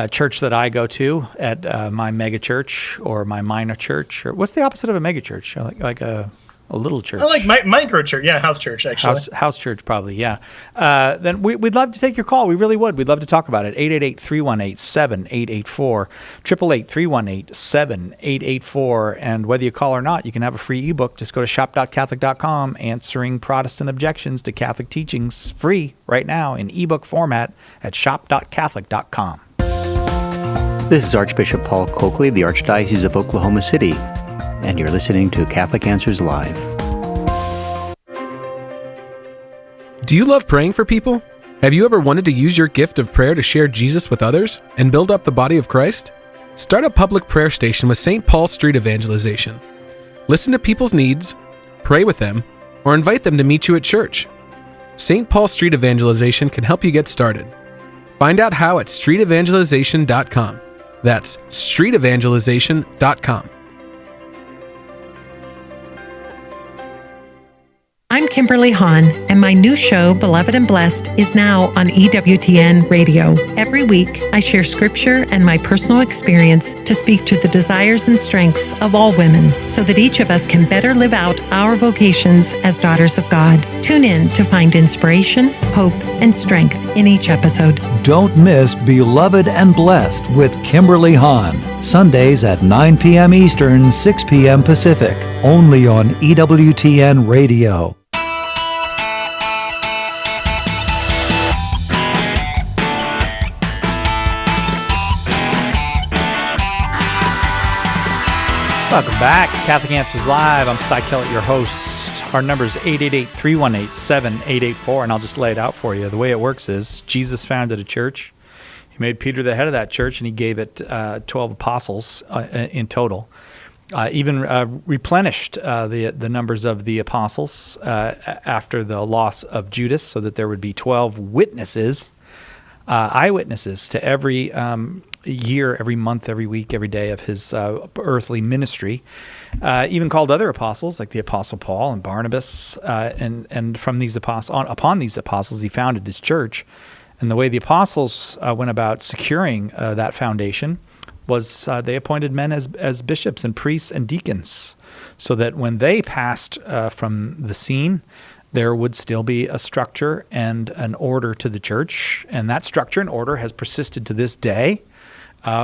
church that I go to, at my mega church or my minor church, or what's the opposite of a mega church? Like a little church. I like micro church, yeah, house church, actually. House church, probably, yeah. Then we'd love to take your call. We really would. We'd love to talk about it. 888-318-7884, 888-318-7884. And whether you call or not, you can have a free ebook. Just go to shop.catholic.com, answering Protestant objections to Catholic teachings, free right now in ebook format at shop.catholic.com. This is Archbishop Paul Coakley, the Archdiocese of Oklahoma City, and you're listening to Catholic Answers Live. Do you love praying for people? Have you ever wanted to use your gift of prayer to share Jesus with others and build up the body of Christ? Start a public prayer station with St. Paul Street Evangelization. Listen to people's needs, pray with them, or invite them to meet you at church. St. Paul Street Evangelization can help you get started. Find out how at streetevangelization.com. That's streetevangelization.com. I'm Kimberly Hahn, and my new show, Beloved and Blessed, is now on EWTN Radio. Every week, I share scripture and my personal experience to speak to the desires and strengths of all women so that each of us can better live out our vocations as daughters of God. Tune in to find inspiration, hope, and strength in each episode. Don't miss Beloved and Blessed with Kimberly Hahn. Sundays at 9 p.m. Eastern, 6 p.m. Pacific. Only on EWTN Radio. Welcome back to Catholic Answers Live. I'm Cy Kellett, your host. Our number is 888-318-7884, and I'll just lay it out for you. The way it works is Jesus founded a church. He made Peter the head of that church, and he gave it 12 apostles in total. Even replenished the numbers of the apostles after the loss of Judas, so that there would be 12 witnesses, eyewitnesses to every year, every month, every week, every day of his earthly ministry. Even called other apostles, like the Apostle Paul and Barnabas, and from these upon these apostles, he founded his church. And the way the apostles went about securing that foundation was they appointed men as bishops and priests and deacons, so that when they passed from the scene, there would still be a structure and an order to the church. And that structure and order has persisted to this day.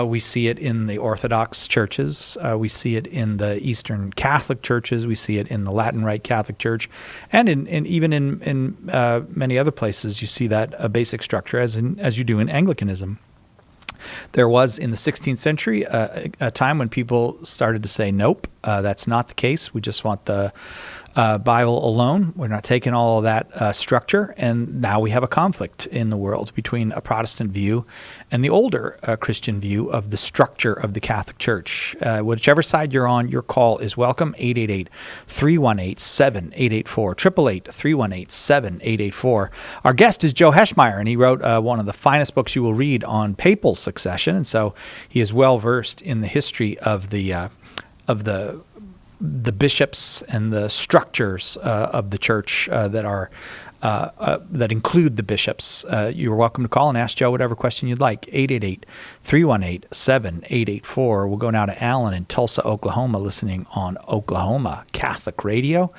We see it in the Orthodox churches. We see it in the Eastern Catholic churches. We see it in the Latin Rite Catholic Church. And even in many other places, you see that basic structure as you do in Anglicanism. There was, in the 16th century, a time when people started to say, nope, that's not the case. We just want the Bible alone. We're not taking all of that structure. And now we have a conflict in the world between a Protestant view and the older Christian view of the structure of the Catholic Church. Whichever side you're on, your call is welcome. 888-318-7884, 888-318-7884. Our guest is Joe Heschmeyer, and he wrote one of the finest books you will read on papal succession. And so he is well versed in the history of the bishops and the structures of the church that include the bishops. You're welcome to call and ask Joe whatever question you'd like. 888-318-7884. We'll go now to Alan in Tulsa, Oklahoma, listening on Oklahoma Catholic Radio.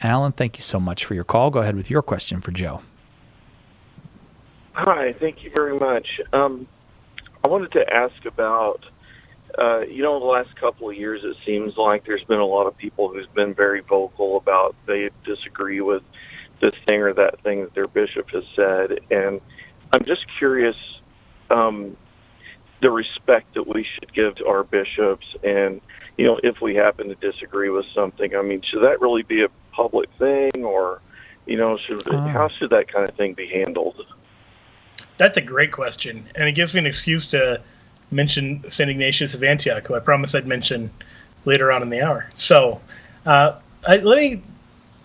Alan, thank you so much for your call. Go ahead with your question for Joe. Hi, thank you very much. I wanted to ask about the last couple of years, it seems like there's been a lot of people who's been very vocal about they disagree with this thing or that thing that their bishop has said. And I'm just curious, the respect that we should give to our bishops and, if we happen to disagree with something, I mean, should that really be a public thing or, how should that kind of thing be handled? That's a great question. And it gives me an excuse to mention St. Ignatius of Antioch, who I promised I'd mention later on in the hour. So let me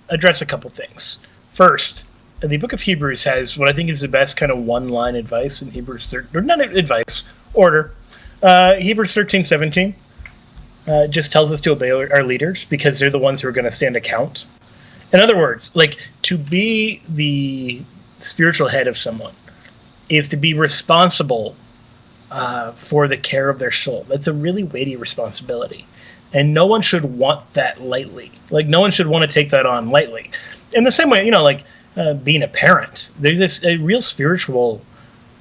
address a couple things. First, the book of Hebrews has what I think is the best kind of one-line advice in Hebrews, or not advice, order. Hebrews 13:17 just tells us to obey our leaders because they're the ones who are going to stand account. In other words, to be the spiritual head of someone is to be responsible for the care of their soul. That's a really weighty responsibility. And no one should want that lightly. No one should want to take that on lightly. In the same way, being a parent, there's this a real spiritual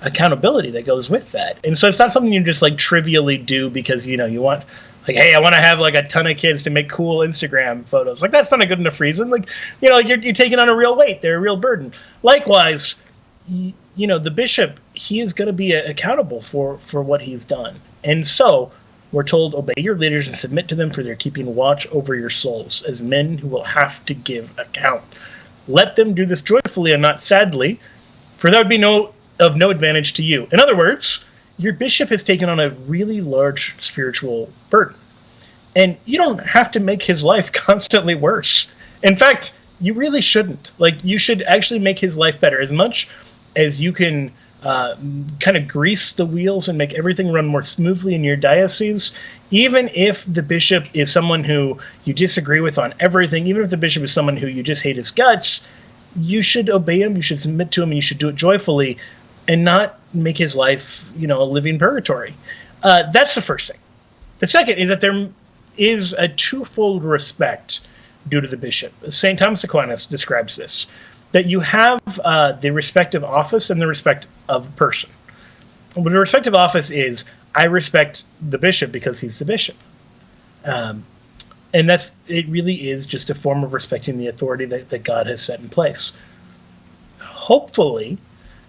accountability that goes with that. And so it's not something you just trivially do because, you want, hey, I want to have a ton of kids to make cool Instagram photos. That's not a good enough reason. You're taking on a real weight. They're a real burden. Likewise, the bishop, he is going to be accountable for what he's done. And so we're told, obey your leaders and submit to them, for they're keeping watch over your souls as men who will have to give account. Let them do this joyfully and not sadly, for that would be of no advantage to you. In other words, your bishop has taken on a really large spiritual burden. And you don't have to make his life constantly worse. In fact, you really shouldn't. Like, you should actually make his life better. As much as you can kind of grease the wheels and make everything run more smoothly in your diocese, even if the bishop is someone who you disagree with on everything, even if the bishop is someone who you just hate his guts, you should obey him, you should submit to him, and you should do it joyfully and not make his life, a living purgatory. That's the first thing. The second is that there is a twofold respect due to the bishop. St. Thomas Aquinas describes this, that you have the respect of office and the respect of person. But the respect of office is, I respect the bishop because he's the bishop. And it really is just a form of respecting the authority that God has set in place. Hopefully,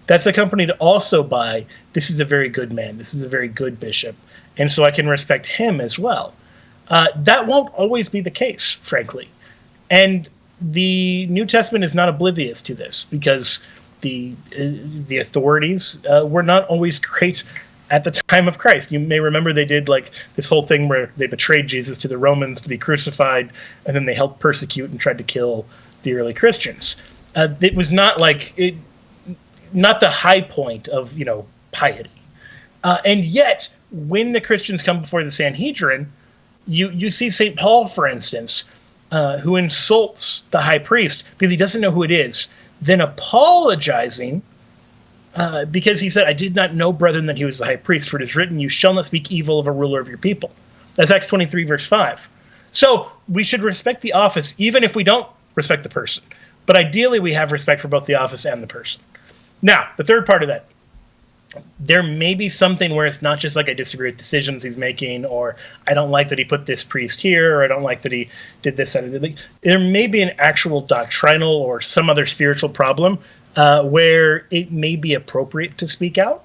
that's accompanied also by, this is a very good man, this is a very good bishop, and so I can respect him as well. That won't always be the case, frankly. And the New Testament is not oblivious to this, because the authorities were not always great at the time of Christ. You may remember they did like this whole thing where they betrayed Jesus to the Romans to be crucified, and then they helped persecute and tried to kill the early Christians. It was not not the high point of piety. And yet, when the Christians come before the Sanhedrin, you see St. Paul, for instance, who insults the high priest because he doesn't know who it is, then apologizing because he said, I did not know, brethren, that he was the high priest, for it is written, you shall not speak evil of a ruler of your people. That's Acts 23, verse 5. So we should respect the office, even if we don't respect the person. But ideally, we have respect for both the office and the person. Now, the third part of that, there may be something where it's not just like I disagree with decisions he's making, or I don't like that he put this priest here, or I don't like that he did this. There may be an actual doctrinal or some other spiritual problem where it may be appropriate to speak out.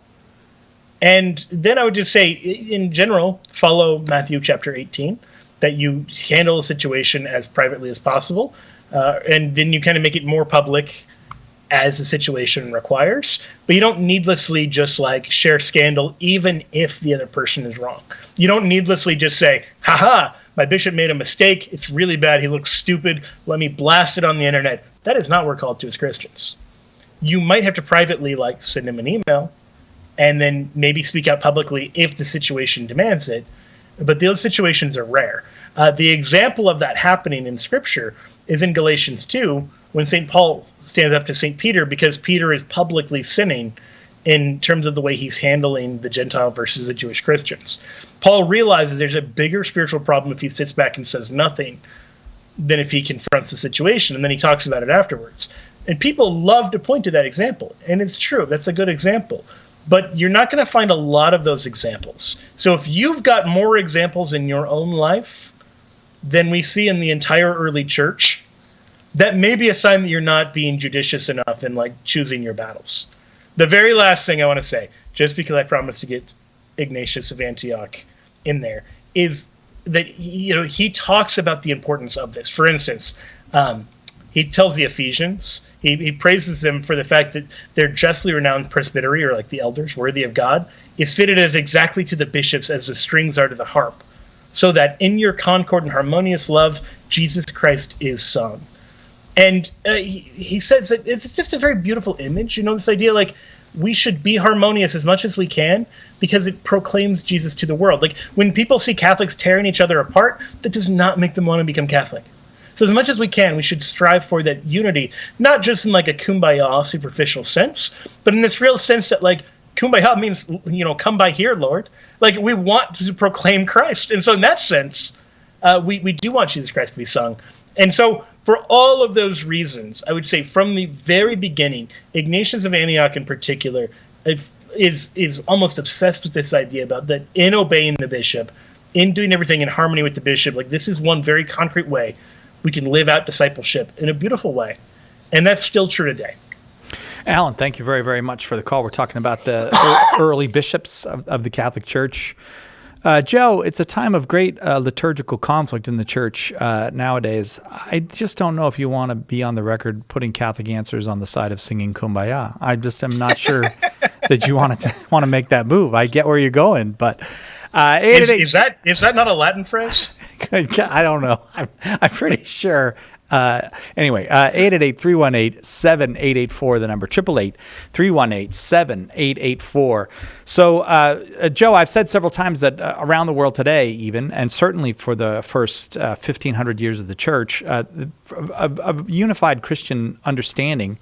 And then I would just say, in general, follow Matthew chapter 18, that you handle a situation as privately as possible, and then you kind of make it more public as the situation requires, but you don't needlessly just share scandal even if the other person is wrong. You don't needlessly just say, haha, my bishop made a mistake, it's really bad, he looks stupid, let me blast it on the internet. That is not what we're called to as Christians. You might have to privately send him an email and then maybe speak out publicly if the situation demands it, but those situations are rare. The example of that happening in Scripture is in Galatians 2, when St. Paul stands up to St. Peter because Peter is publicly sinning in terms of the way he's handling the Gentile versus the Jewish Christians. Paul realizes there's a bigger spiritual problem if he sits back and says nothing than if he confronts the situation, and then he talks about it afterwards. And people love to point to that example, and it's true, that's a good example. But you're not going to find a lot of those examples. So if you've got more examples in your own life than we see in the entire early church, that may be a sign that you're not being judicious enough in choosing your battles. The very last thing I want to say, just because I promised to get Ignatius of Antioch in there, is that he talks about the importance of this. For instance, he tells the Ephesians, he praises them for the fact that their justly renowned presbytery, or the elders, worthy of God, is fitted as exactly to the bishops as the strings are to the harp, so that in your concord and harmonious love, Jesus Christ is sung. And he says that it's just a very beautiful image, this idea we should be harmonious as much as we can because it proclaims Jesus to the world. When people see Catholics tearing each other apart, that does not make them want to become Catholic. So as much as we can, we should strive for that unity, not just in a kumbaya superficial sense, but in this real sense that kumbaya means, come by here, Lord. We want to proclaim Christ. And so in that sense, we do want Jesus Christ to be sung. And so for all of those reasons, I would say from the very beginning, Ignatius of Antioch in particular is almost obsessed with this idea about that in obeying the bishop, in doing everything in harmony with the bishop, this is one very concrete way we can live out discipleship in a beautiful way. And that's still true today. Alan, thank you very, very much for the call. We're talking about the early bishops of the Catholic Church. Joe, it's a time of great liturgical conflict in the church nowadays. I just don't know if you want to be on the record putting Catholic Answers on the side of singing Kumbaya. I just am not sure that you want to make that move. I get where you're going, but is that not a Latin phrase? I don't know. I'm pretty sure. Anyway, 888-318-7884, the number, 888-318-7884. So, Joe, I've said several times that around the world today, even, and certainly for the first 1,500 years of the church, a unified Christian understanding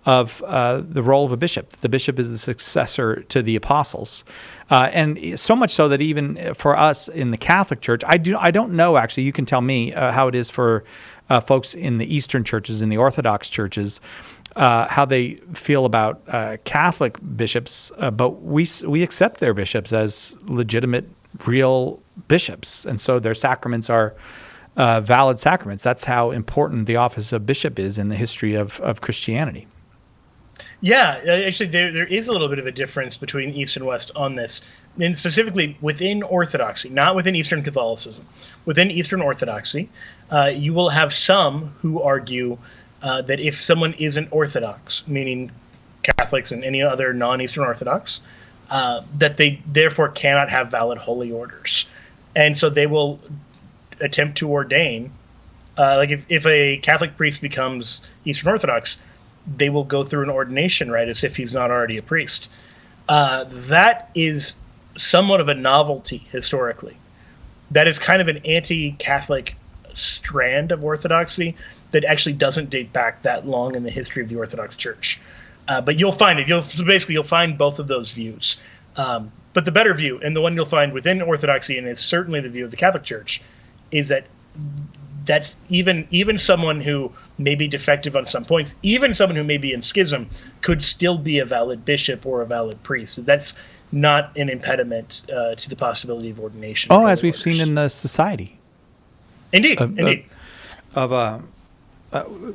of the role of a bishop. The bishop is the successor to the apostles. And so much so that even for us in the Catholic Church, I don't know, actually, you can tell me how it is for folks in the Eastern churches, in the Orthodox churches, how they feel about Catholic bishops, but we accept their bishops as legitimate, real bishops, and so their sacraments are valid sacraments. That's how important the office of bishop is in the history of Christianity. Yeah, actually, there is a little bit of a difference between East and West on this, and specifically within Orthodoxy, not within Eastern Catholicism. Within Eastern Orthodoxy, you will have some who argue that if someone isn't Orthodox, meaning Catholics and any other non-Eastern Orthodox, that they therefore cannot have valid holy orders. And so they will attempt to ordain, like if a Catholic priest becomes Eastern Orthodox, they will go through an ordination rite as if he's not already a priest. That is somewhat of a novelty historically. That is kind of an anti-Catholic strand of Orthodoxy that actually doesn't date back that long in the history of the Orthodox Church. But you'll find it. You'll find both of those views. But the better view, and the one you'll find within Orthodoxy, and is certainly the view of the Catholic Church, is that that's even someone who may be defective on some points, even someone who may be in schism, could still be a valid bishop or a valid priest. So that's not an impediment to the possibility of ordination. Oh, as we've seen in the society. Indeed, indeed.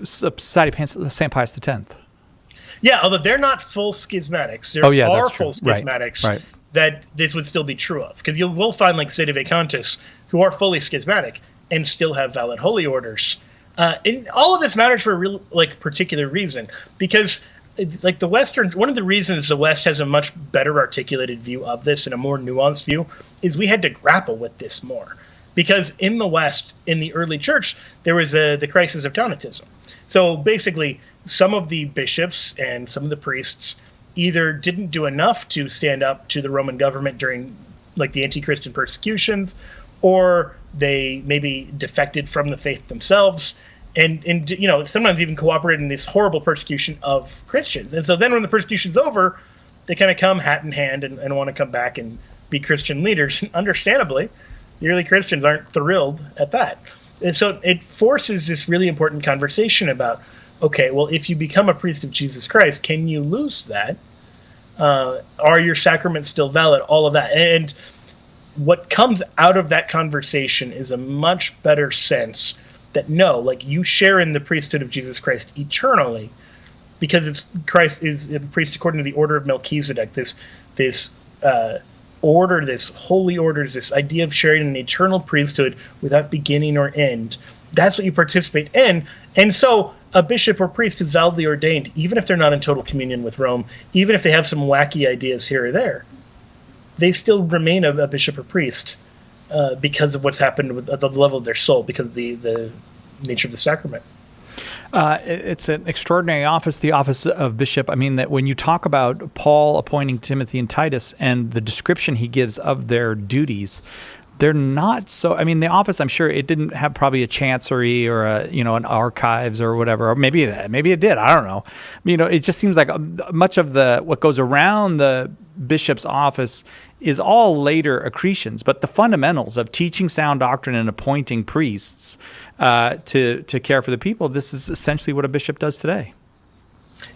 Society of St. Pius X. Yeah, although they're not full schismatics. There are full schismatics that this would still be true of. Because you will find, like Sede Vacantis, who are fully schismatic and still have valid holy orders. And all of this matters for a real, particular reason. Because, the Western, one of the reasons the West has a much better articulated view of this and a more nuanced view is we had to grapple with this more. Because in the West, in the early church, there was the crisis of Donatism. So basically, some of the bishops and some of the priests either didn't do enough to stand up to the Roman government during the anti-Christian persecutions, or they maybe defected from the faith themselves, and sometimes even cooperated in this horrible persecution of Christians. And so then when the persecution's over, they kind of come hat in hand and want to come back and be Christian leaders. And understandably, the early Christians aren't thrilled at that. And so it forces this really important conversation about, okay, well, if you become a priest of Jesus Christ, can you lose that? Are your sacraments still valid? All of that. And what comes out of that conversation is a much better sense that you share in the priesthood of Jesus Christ eternally, because Christ is a priest according to the order of Melchizedek, this order, this holy orders, this idea of sharing an eternal priesthood without beginning or end. That's what you participate in. And so a bishop or priest is validly ordained, even if they're not in total communion with Rome, even if they have some wacky ideas here or there, they still remain a bishop or priest because of what's happened at the level of their soul, because of the nature of the sacrament. It's an extraordinary office, the office of bishop. I mean, that when you talk about Paul appointing Timothy and Titus and the description he gives of their duties, they're not so. I mean, the office, I'm sure it didn't have probably a chancery or an archives or whatever. Or maybe it did. I don't know. It just seems like much of what goes around the bishop's office is all later accretions, but the fundamentals of teaching sound doctrine and appointing priests to care for the people, this is essentially what a bishop does today.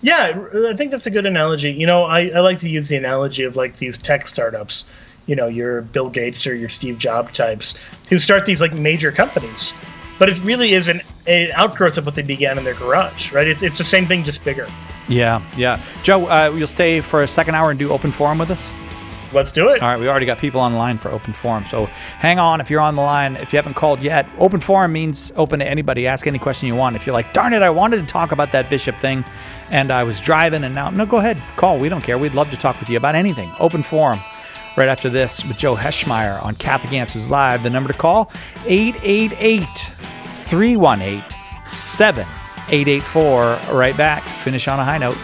Yeah, I think that's a good analogy. I like to use the analogy of these tech startups, your Bill Gates or your Steve Jobs types who start these major companies, but it really is an outgrowth of what they began in their garage, right? It's the same thing, just bigger. Yeah. Joe, you'll stay for a second hour and do open forum with us? Let's do it. All right, we already got people on the line for open forum, so hang on if you're on the line. If you haven't called yet, open forum means open to anybody. Ask any question you want. If you're like, darn it, I wanted to talk about that bishop thing, and I was driving, and now, no, go ahead, call. We don't care. We'd love to talk with you about anything. Open forum. right after this with Joe Heschmeyer on Catholic Answers Live. The number to call, 888-318-7884. Right back. Finish on a high note.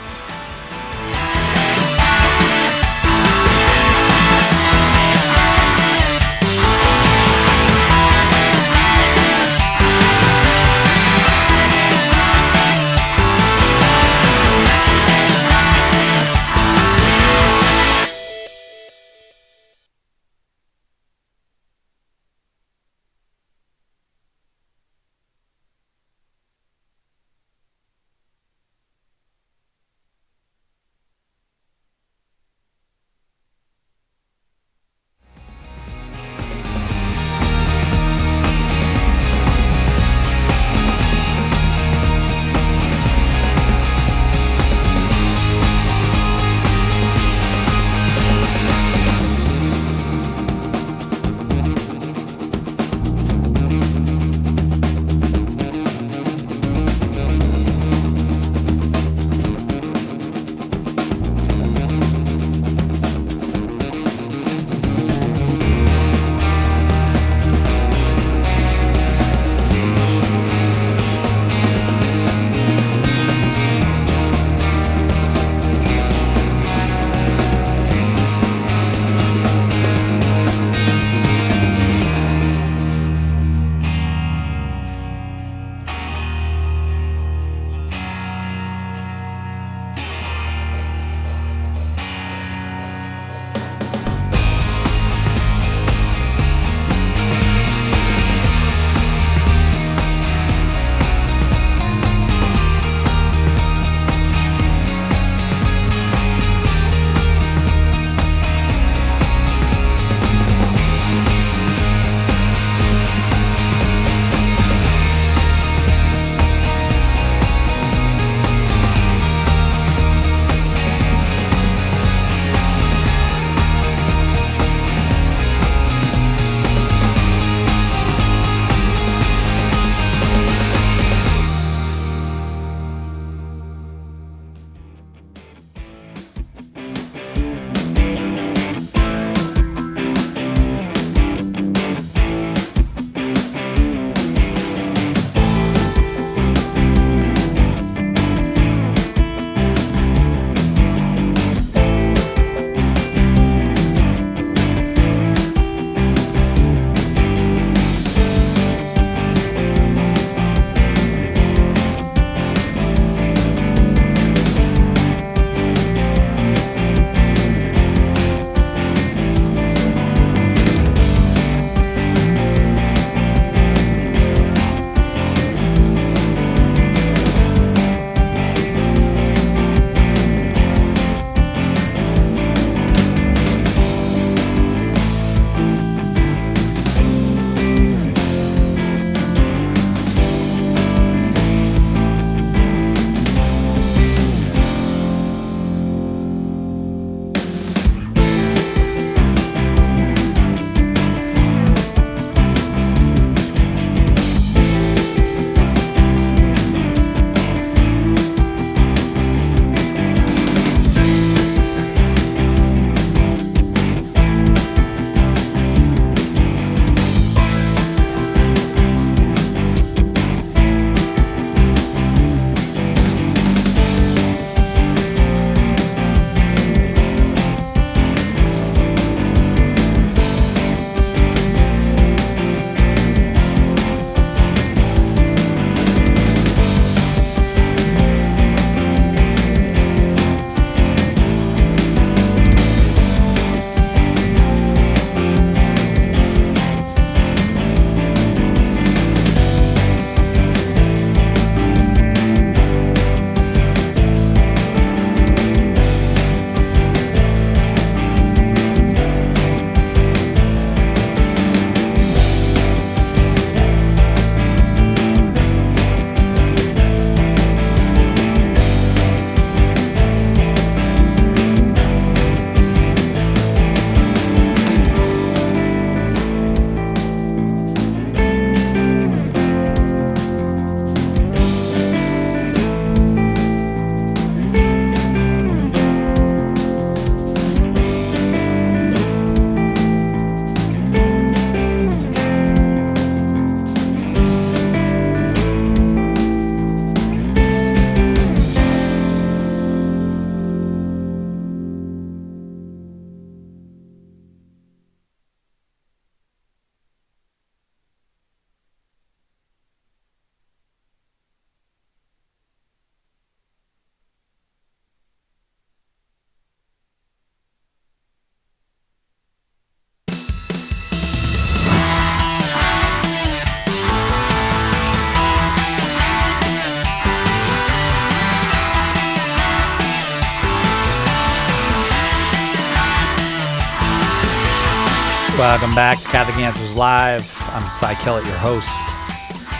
Welcome back to Catholic Answers Live. I'm Cy Kellett, your host.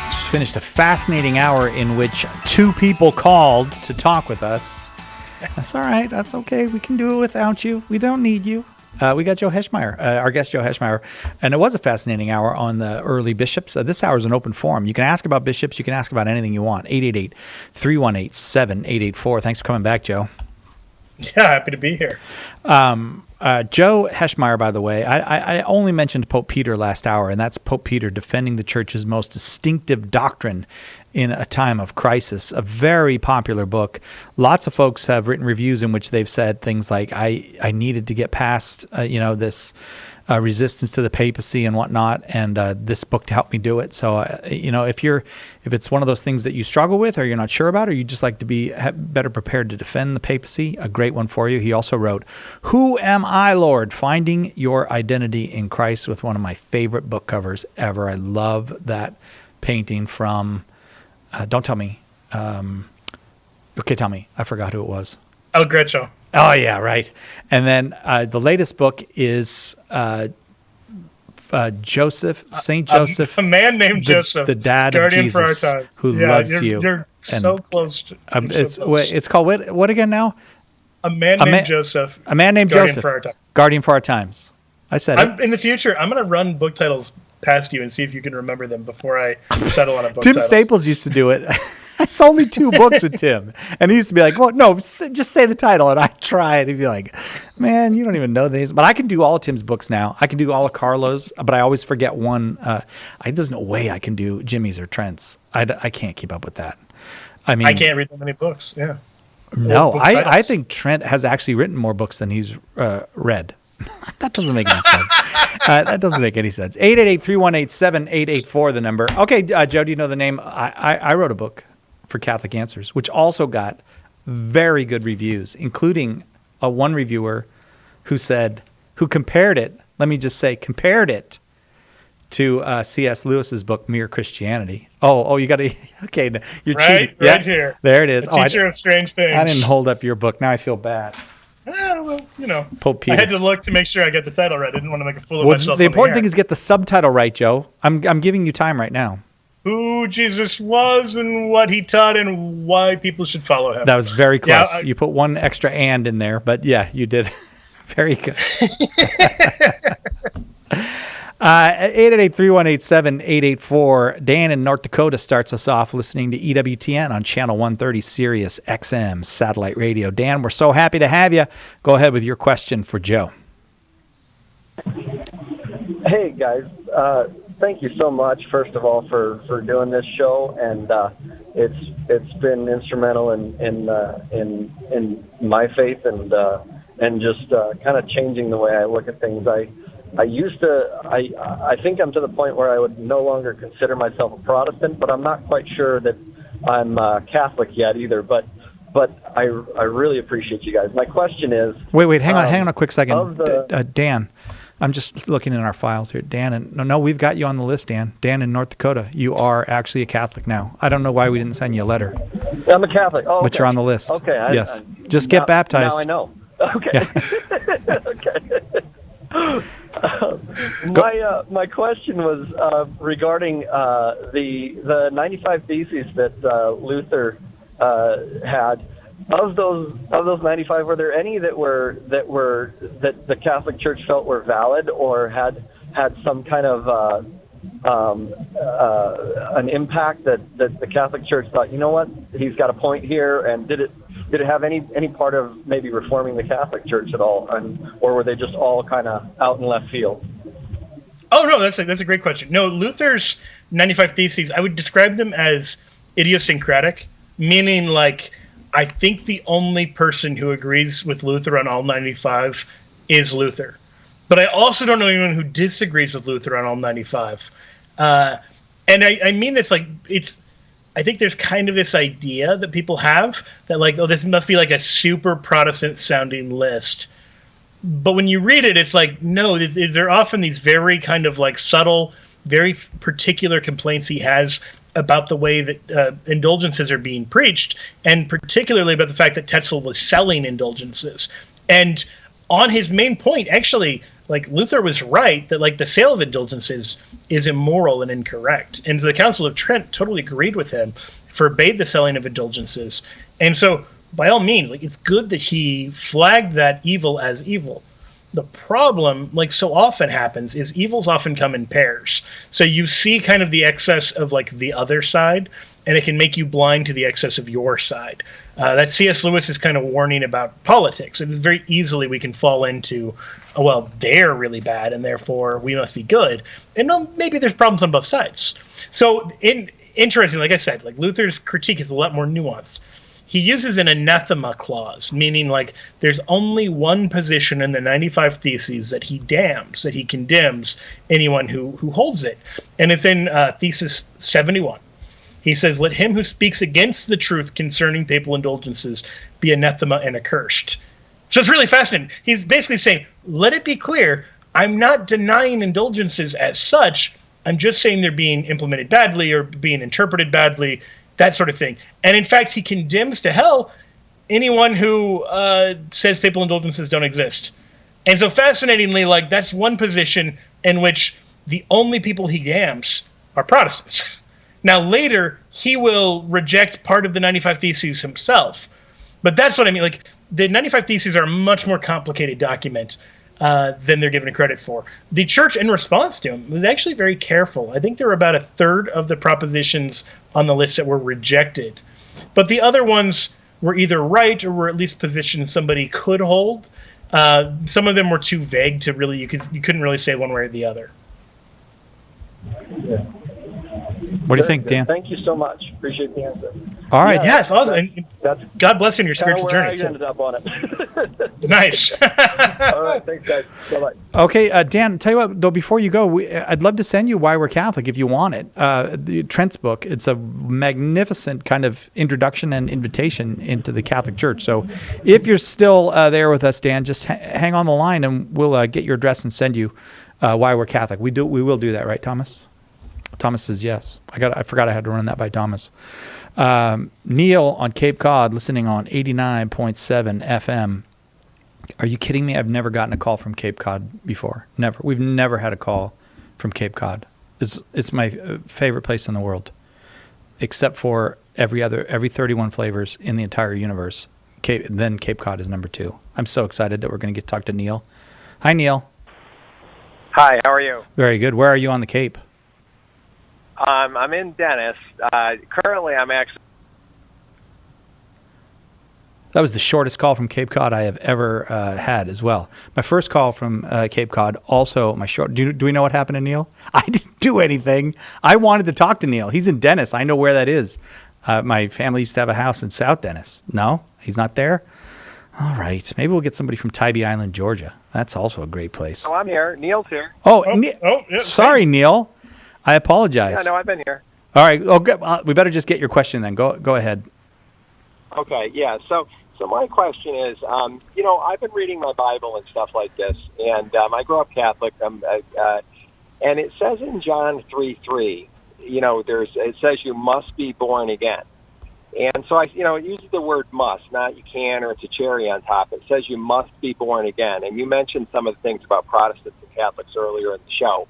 Just finished a fascinating hour in which 2 people called to talk with us. That's all right. That's okay. We can do it without you. We don't need you. We got Joe Heschmeyer, our guest Joe Heschmeyer, and it was a fascinating hour on the early bishops. This hour is an open forum. You can ask about bishops. You can ask about anything you want. 888-318-7884. Thanks for coming back, Joe. Yeah, happy to be here. Joe Heschmeyer, by the way, I only mentioned Pope Peter last hour, and that's Pope Peter defending the Church's most distinctive doctrine in a time of crisis. A very popular book. Lots of folks have written reviews in which they've said things like, I needed to get past this resistance to the papacy and whatnot, and this book to help me do it. So, if it's one of those things that you struggle with or you're not sure about, or you just like to be better prepared to defend the papacy, a great one for you. He also wrote, Who Am I, Lord? Finding Your Identity in Christ, with one of my favorite book covers ever. I love that painting from, don't tell me. Okay, tell me. I forgot who it was. El Greco. Oh, yeah, right. And then the latest book is Joseph, St. Joseph. A man named Joseph. The dad Guardian of Jesus for our time. who loves you. You're so close. It's called what again now? A Man Named Joseph. A Man Named Guardian Joseph. For Our Times. Guardian for Our Times. I said it. In the future, I'm going to run book titles past you and see if you can remember them before I settle on a book Tim title. Staples used to do it. It's only 2 books with Tim. And he used to be like, well, no, just say the title. And I'd try it. He'd be like, man, you don't even know the names. But I can do all of Tim's books now. I can do all of Carlo's, but I always forget one. There's no way I can do Jimmy's or Trent's. I can't keep up with that. I mean, I can't read that many books. Yeah. No, I think Trent has actually written more books than he's read. That doesn't make any sense. That doesn't make any sense. 888-318-7884, the number. Okay, Joe, do you know the name? I wrote a book for Catholic Answers, which also got very good reviews, including one reviewer who compared it, let me just say, compared it to C.S. Lewis's book, Mere Christianity. Oh, you got to, okay, you're cheating. Right here. There it is. The Teacher of Strange Things. I didn't hold up your book. Now I feel bad. Well, Pope Peter. I had to look to make sure I got the title right. I didn't want to make a fool of myself. The important thing is get the subtitle right, Joe. I'm giving you time right now. Who Jesus was and what he taught and why people should follow him. That was very close. Yeah, you put one extra "and" in there, but yeah, you did. Very good. 888-318-7884. Dan in North Dakota starts us off listening to EWTN on Channel 130 Sirius XM satellite radio. Dan, we're so happy to have you. Go ahead with your question for Joe. Hey, guys. Thank you so much, first of all, for doing this show, and it's been instrumental in my faith and just kind of changing the way I look at things. I think I'm to the point where I would no longer consider myself a Protestant, but I'm not quite sure that I'm Catholic yet either. But I really appreciate you guys. My question is, wait, hang on a quick second, Dan. I'm just looking in our files here. Dan, no, we've got you on the list, Dan. Dan in North Dakota. You are actually a Catholic now. I don't know why we didn't send you a letter. I'm a Catholic. Oh, okay. But you're on the list. Okay. Yes. Just get baptized. Now I know. Okay. Yeah. Okay. My question was regarding the 95 Theses that Luther had. Of those 95, were there any that the Catholic Church felt were valid or had some kind of an impact that the Catholic Church thought, you know what, he's got a point here, and did it have any part of maybe reforming the Catholic Church at all, or were they just all kind of out in left field? Oh no, that's a great question. No, Luther's 95 Theses, I would describe them as idiosyncratic, meaning like, I think the only person who agrees with Luther on all 95 is Luther. But I also don't know anyone who disagrees with Luther on all 95. And I mean this like, I think there's kind of this idea that people have that like, oh, this must be like a super Protestant sounding list. But when you read it, it's like, no, there are often these very kind of like subtle, very particular complaints he has about the way that indulgences are being preached, and particularly about the fact that Tetzel was selling indulgences. And on his main point, actually, like Luther was right that like the sale of indulgences is immoral and incorrect. And the Council of Trent totally agreed with him, forbade the selling of indulgences. And so by all means, like it's good that he flagged that evil as evil. The problem, like so often happens, is evils often come in pairs. So you see kind of the excess of like the other side, and it can make you blind to the excess of your side. That C.S. Lewis is kind of warning about politics. And very easily we can fall into, oh, well, they're really bad, and therefore we must be good. And no, maybe there's problems on both sides. So interesting, like I said, like Luther's critique is a lot more nuanced. He uses an anathema clause, meaning like there's only one position in the 95 Theses that he damns, that he condemns anyone who holds it. And it's in Thesis 71. He says, let him who speaks against the truth concerning papal indulgences be anathema and accursed. So it's really fascinating. He's basically saying, let it be clear, I'm not denying indulgences as such. I'm just saying they're being implemented badly or being interpreted badly, that sort of thing. And in fact, he condemns to hell anyone who says papal indulgences don't exist. And so fascinatingly, like that's one position in which the only people he damns are Protestants. Now later, he will reject part of the 95 Theses himself. But that's what I mean. Like the 95 Theses are a much more complicated document than they're given credit for. The church, in response to him, was actually very careful. I think there were about a third of the propositions on the list that were rejected. But the other ones were either right or were at least positions somebody could hold. Some of them were too vague to really, you couldn't really say one way or the other. Yeah. What do you think, Dan? Thank you so much. Appreciate the answer. All right. Yes, awesome. God bless you in your spiritual journey. I ended up on it. Nice. All right. Thanks, guys. Bye-bye. Okay, Dan, tell you what, though, before you go, I'd love to send you Why We're Catholic if you want it. Trent's book, it's a magnificent kind of introduction and invitation into the Catholic Church. So if you're still there with us, Dan, just hang on the line and we'll get your address and send you Why We're Catholic. We will do that, right, Thomas? Thomas says yes. I forgot I had to run that by Thomas. Neil on Cape Cod, listening on 89.7 FM. Are you kidding me? I've never gotten a call from Cape Cod before. Never. We've never had a call from Cape Cod. It's my favorite place in the world, except for every 31 flavors in the entire universe. Then Cape Cod is number 2. I'm so excited that we're going to get to talk to Neil. Hi, Neil. Hi, how are you? Very good. Where are you on the Cape? I'm in Dennis. Currently, I'm actually... That was the shortest call from Cape Cod I have ever had as well. My first call from Cape Cod, also my short... Do we know what happened to Neil? I didn't do anything. I wanted to talk to Neil. He's in Dennis. I know where that is. My family used to have a house in South Dennis. No? He's not there? All right. Maybe we'll get somebody from Tybee Island, Georgia. That's also a great place. Oh, I'm here. Neil's here. Yeah, sorry, Neil. I apologize. Yeah, no, I've been here. All right. We better just get your question then. Go ahead. Okay, yeah. So my question is, I've been reading my Bible and stuff like this, and I grew up Catholic, and it says in John 3:3, it says you must be born again. And so it uses the word must, not you can or it's a cherry on top. It says you must be born again. And you mentioned some of the things about Protestants and Catholics earlier in the show.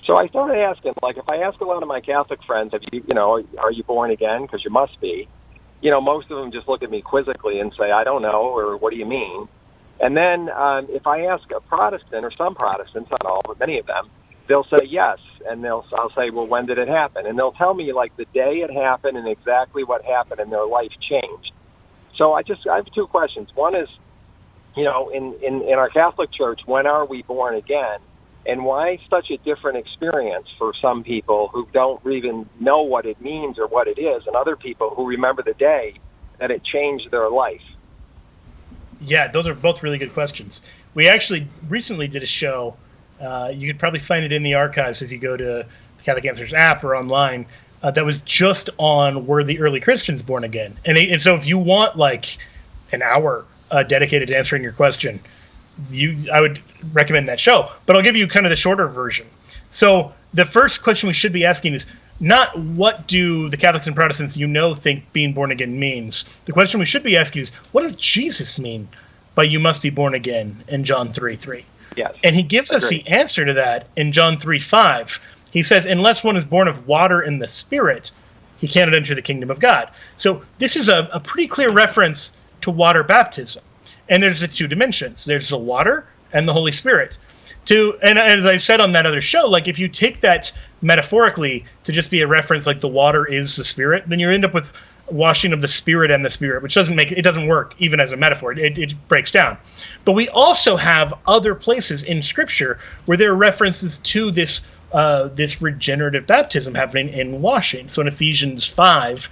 So I started asking, like, if I ask a lot of my Catholic friends, are you born again? Because you must be. Most of them just look at me quizzically and say, I don't know, or what do you mean? And then if I ask a Protestant, or some Protestants, not all, but many of them, they'll say yes. And I'll say, well, when did it happen? And they'll tell me, like, the day it happened and exactly what happened, and their life changed. So I have 2 questions. One is, in our Catholic Church, when are we born again? And why such a different experience for some people who don't even know what it means or what it is, and other people who remember the day that it changed their life? Yeah, those are both really good questions. We actually recently did a show. You could probably find it in the archives if you go to the Catholic Answers app or online. That was just on were the early Christians born again? And so if you want like an hour dedicated to answering your question, I would recommend that show. But I'll give you kind of the shorter version. So the first question we should be asking is not what do the Catholics and Protestants think being born again means. The question we should be asking is, what does Jesus mean by you must be born again in John 3:3? Yes. And he gives us the answer to that in John 3:5. He says, unless one is born of water and the Spirit, he cannot enter the kingdom of God. So this is a pretty clear reference to water baptism. And there's the two dimensions. There's the water and the Holy Spirit. And as I said on that other show, like if you take that metaphorically to just be a reference like the water is the Spirit, then you end up with washing of the Spirit and the Spirit, which doesn't work even as a metaphor. It breaks down. But we also have other places in Scripture where there are references to this regenerative baptism happening in washing. So in Ephesians 5,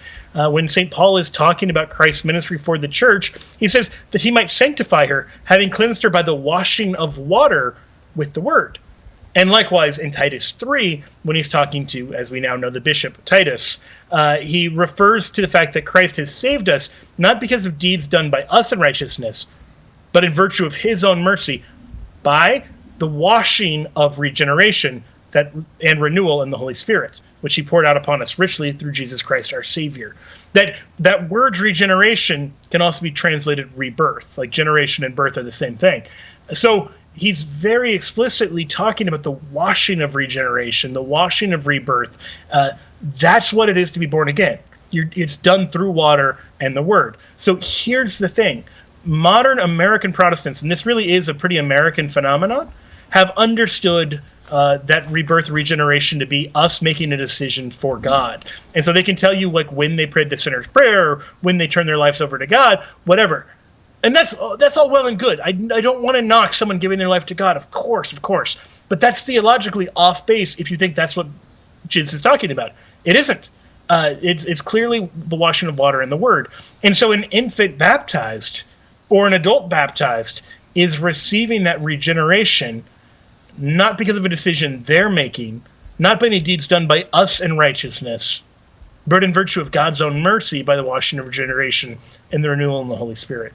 when St. Paul is talking about Christ's ministry for the church, he says that he might sanctify her, having cleansed her by the washing of water with the word. And likewise in Titus 3, when he's talking to, as we now know, the bishop Titus, he refers to the fact that Christ has saved us, not because of deeds done by us in righteousness, but in virtue of his own mercy, by the washing of regeneration and renewal in the Holy Spirit, which he poured out upon us richly through Jesus Christ our Savior. That word regeneration can also be translated rebirth, like generation and birth are the same thing. So he's very explicitly talking about the washing of regeneration, the washing of rebirth. That's what it is to be born again. It's done through water and the word. So here's the thing. Modern American Protestants, and this really is a pretty American phenomenon, have understood that rebirth regeneration to be us making a decision for God. And so they can tell you like when they prayed the sinner's prayer, or when they turn their lives over to God, whatever. And that's all well and good. I don't want to knock someone giving their life to God, of course. But that's theologically off base if you think that's what Jesus is talking about. It isn't. It's clearly the washing of water and the word. And so an infant baptized or an adult baptized is receiving that regeneration not because of a decision they're making, not by any deeds done by us in righteousness, but in virtue of God's own mercy by the washing of regeneration and the renewal in the Holy Spirit.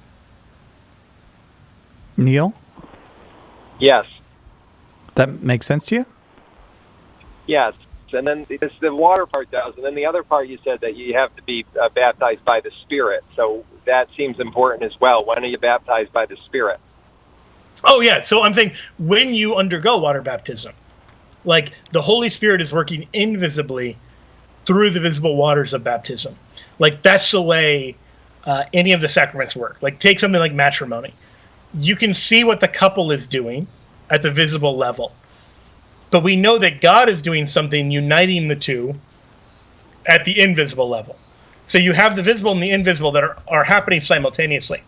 Neil? Yes. That makes sense to you? Yes. And then the water part does. And then the other part you said that you have to be baptized by the Spirit. So that seems important as well. When are you baptized by the Spirit? Oh, yeah. So I'm saying when you undergo water baptism, like the Holy Spirit is working invisibly through the visible waters of baptism. Like that's the way any of the sacraments work. Like take something like matrimony. You can see what the couple is doing at the visible level. But we know that God is doing something uniting the two at the invisible level. So you have the visible and the invisible that are happening simultaneously.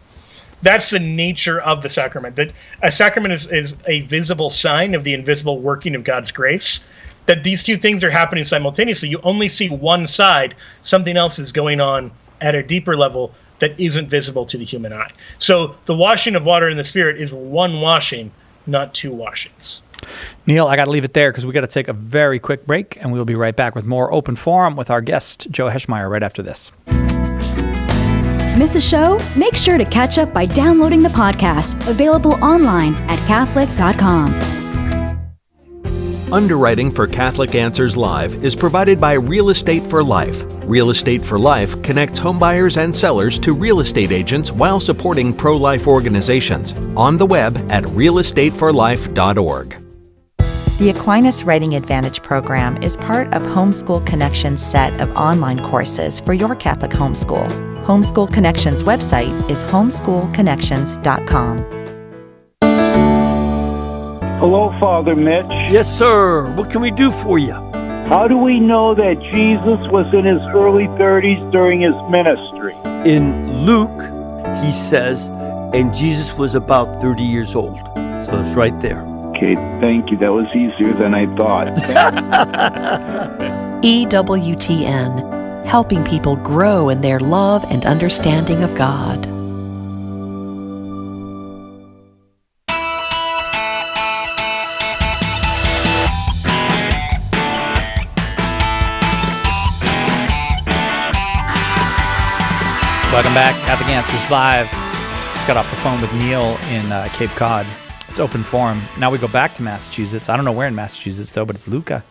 That's the nature of the sacrament. That a sacrament is a visible sign of the invisible working of God's grace. That these two things are happening simultaneously. You only see one side. Something else is going on at a deeper level that isn't visible to the human eye. So the washing of water in the Spirit is one washing, not two washings. Neil, I got to leave it there because we got to take a very quick break, and we'll be right back with more Open Forum with our guest, Joe Heschmeyer, right after this. Miss a show? Make sure to catch up by downloading the podcast, available online at Catholic.com. Underwriting for Catholic Answers Live is provided by Real Estate for Life. Real Estate for Life connects homebuyers and sellers to real estate agents while supporting pro-life organizations. On the web at realestateforlife.org. The Aquinas Writing Advantage program is part of Homeschool Connections' set of online courses for your Catholic homeschool. Homeschool Connections' website is homeschoolconnections.com. Hello, Father Mitch. Yes, sir. What can we do for you? How do we know that Jesus was in his early 30s during his ministry? In Luke, he says, and Jesus was about 30 years old. So it's right there. Okay, thank you. That was easier than I thought. EWTN, helping people grow in their love and understanding of God. Welcome back, Catholic Answers Live. Just got off the phone with Neil in Cape Cod. It's Open Forum. Now we go back to Massachusetts. I don't know where in Massachusetts, though, but it's Luca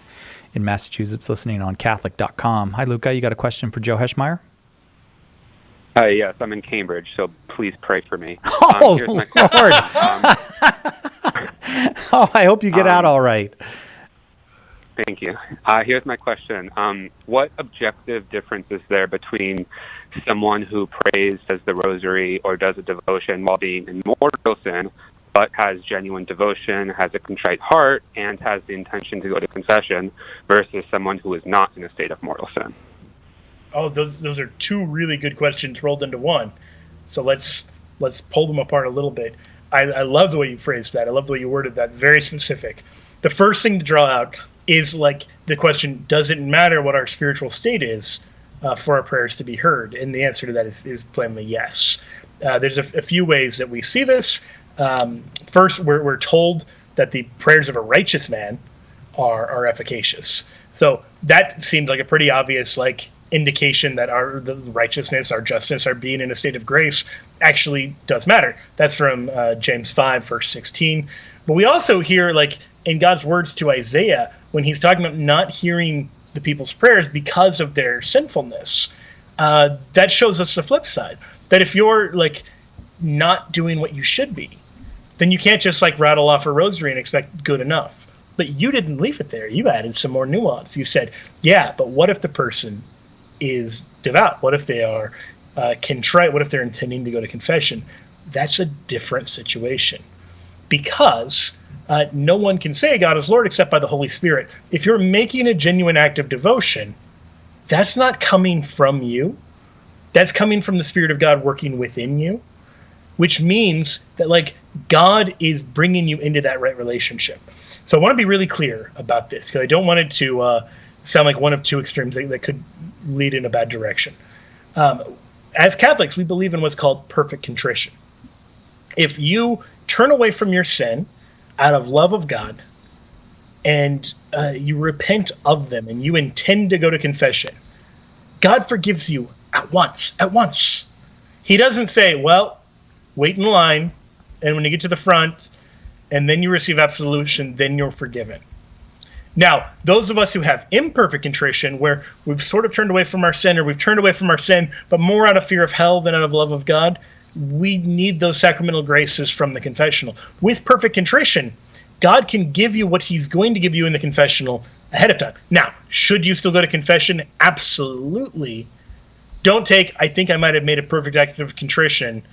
in Massachusetts listening on Catholic.com. Hi, Luca. You got a question for Joe Heschmeyer? Hi, yes. I'm in Cambridge, so please pray for me. Oh, Lord. Oh, I hope you get out all right. Thank you. Here's my question. What objective difference is there between someone who prays, says the rosary, or does a devotion while being in mortal sin, but has genuine devotion, has a contrite heart, and has the intention to go to confession, versus someone who is not in a state of mortal sin? Oh, those are two really good questions rolled into one. So let's pull them apart a little bit. I love the way you phrased that. I love the way you worded that. Very specific. The first thing to draw out is like the question, does it matter what our spiritual state is for our prayers to be heard? And the answer to that is plainly yes. There's a few ways that we see this. First, we're told that the prayers of a righteous man are efficacious. So that seems like a pretty obvious indication that the righteousness, our justice, our being in a state of grace actually does matter. That's from James 5, verse 16. But we also hear, in God's words to Isaiah, when he's talking about not hearing the people's prayers because of their sinfulness, that shows us the flip side. That if you're, not doing what you should be, then you can't just, rattle off a rosary and expect good enough. But you didn't leave it there. You added some more nuance. You said, yeah, but what if the person is devout? What if they are contrite? What if they're intending to go to confession? That's a different situation, because no one can say God is Lord except by the Holy Spirit. If you're making a genuine act of devotion, that's not coming from you. That's coming from the Spirit of God working within you, which means that God is bringing you into that right relationship. So I want to be really clear about this, because I don't want it to sound like one of two extremes that could lead in a bad direction. As Catholics, we believe in what's called perfect contrition. If you turn away from your sin out of love of God, and you repent of them, and you intend to go to confession, God forgives you at once. He doesn't say, well, wait in line, and when you get to the front, and then you receive absolution, then you're forgiven. Now, those of us who have imperfect contrition, where we've sort of turned away from our sin, or we've turned away from our sin, but more out of fear of hell than out of love of God, we need those sacramental graces from the confessional. With perfect contrition, God can give you what he's going to give you in the confessional ahead of time. Now, should you still go to confession? Absolutely. Don't take, I think I might have made a perfect act of contrition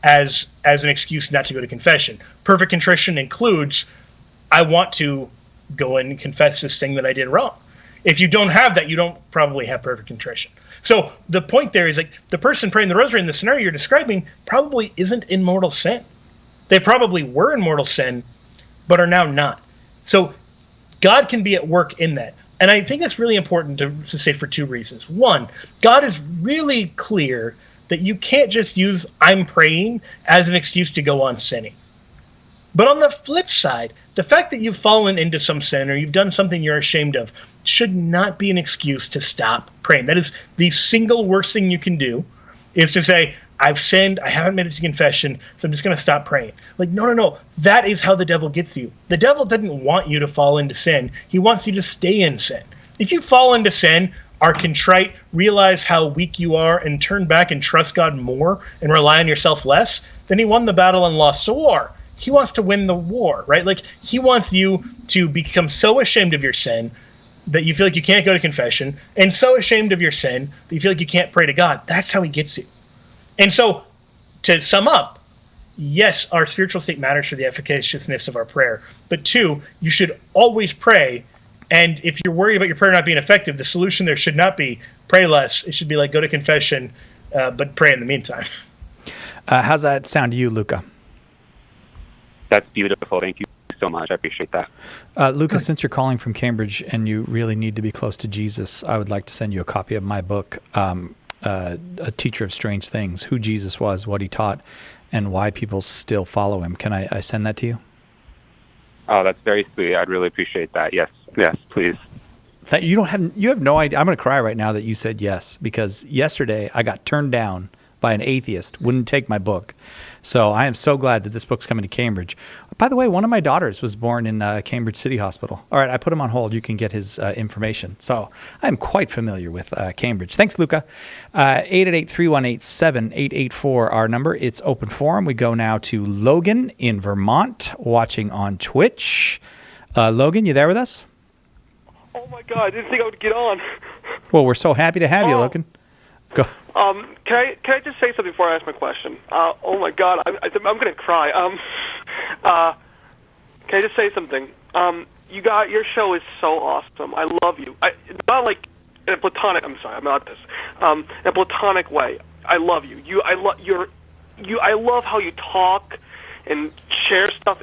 as an excuse not to go to confession. Perfect contrition includes, I want to go and confess this thing that I did wrong. If you don't have that, you don't probably have perfect contrition. So the point there is the person praying the rosary in the scenario you're describing probably isn't in mortal sin. They probably were in mortal sin, but are now not. So God can be at work in that. And I think that's really important to say for two reasons. One, God is really clear that you can't just use I'm praying as an excuse to go on sinning. But on the flip side, the fact that you've fallen into some sin or you've done something you're ashamed of should not be an excuse to stop praying. That is the single worst thing you can do, is to say, I've sinned, I haven't made it to confession, so I'm just going to stop praying. No. That is how the devil gets you. The devil doesn't want you to fall into sin. He wants you to stay in sin. If you fall into sin, are contrite, realize how weak you are, and turn back and trust God more and rely on yourself less, then he won the battle and lost the war. He wants to win the war, right? He wants you to become so ashamed of your sin that you feel like you can't go to confession, and so ashamed of your sin that you feel like you can't pray to God. That's how he gets you. And so, to sum up, yes, our spiritual state matters for the efficaciousness of our prayer. But two, you should always pray. And if you're worried about your prayer not being effective, the solution there should not be pray less. It should be go to confession, but pray in the meantime. How's that sound to you, Luca? That's beautiful. Thank you so much. I appreciate that. Luca, since you're calling from Cambridge and you really need to be close to Jesus, I would like to send you a copy of my book, A Teacher of Strange Things, Who Jesus Was, What He Taught, and Why People Still Follow Him. Can I send that to you? Oh, that's very sweet. I'd really appreciate that. Yes, please. You have no idea. I'm going to cry right now that you said yes, because yesterday I got turned down by an atheist, wouldn't take my book. So I am so glad that this book's coming to Cambridge. By the way, one of my daughters was born in Cambridge City Hospital. All right, I put him on hold. You can get his information. So I'm quite familiar with Cambridge. Thanks, Luca. 888-318-7884, our number. It's open forum. We go now to Logan in Vermont, watching on Twitch. Logan, you there with us? Oh my God! I didn't think I would get on. Well, we're so happy to have you, Logan. Go. Can I just say something before I ask my question? Oh my God! I'm gonna cry. Can I just say something? Your show is so awesome. I love you. Not like in a platonic. I'm sorry, I'm not this. In a platonic way. I love you. I love how you talk and share stuff.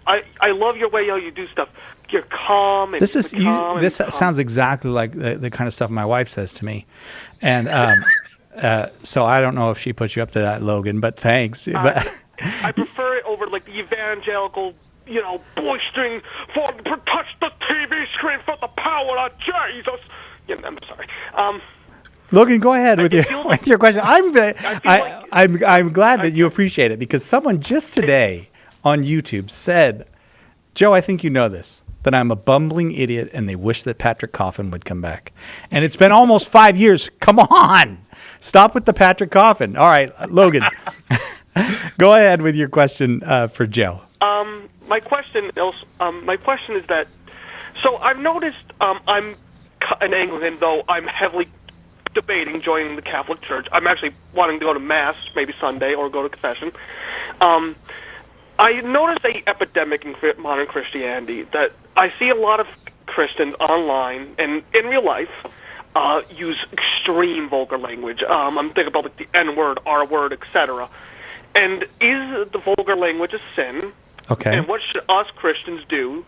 I love your way how you do stuff. You're calm. And This sounds exactly like the kind of stuff my wife says to me, and so I don't know if she put you up to that, Logan. But thanks. I prefer it over like the evangelical, boistering for touch the TV screen for the power of Jesus. Yeah, I'm sorry. Logan, go ahead with your question. I'm glad that you appreciate it, because someone just today on YouTube said, Joe, I think you know this, that I'm a bumbling idiot and they wish that Patrick Coffin would come back. And it's been almost 5 years. Come on. Stop with the Patrick Coffin. All right, Logan, go ahead with your question for Joe. My question is that, so I've noticed I'm an Anglican, though I'm heavily debating joining the Catholic Church. I'm actually wanting to go to Mass, maybe Sunday, or go to confession. I noticed an epidemic in modern Christianity that I see a lot of Christians online and in real life use extreme vulgar language. I'm thinking about like the N-word, R-word, etc. And is the vulgar language a sin? Okay. And what should us Christians do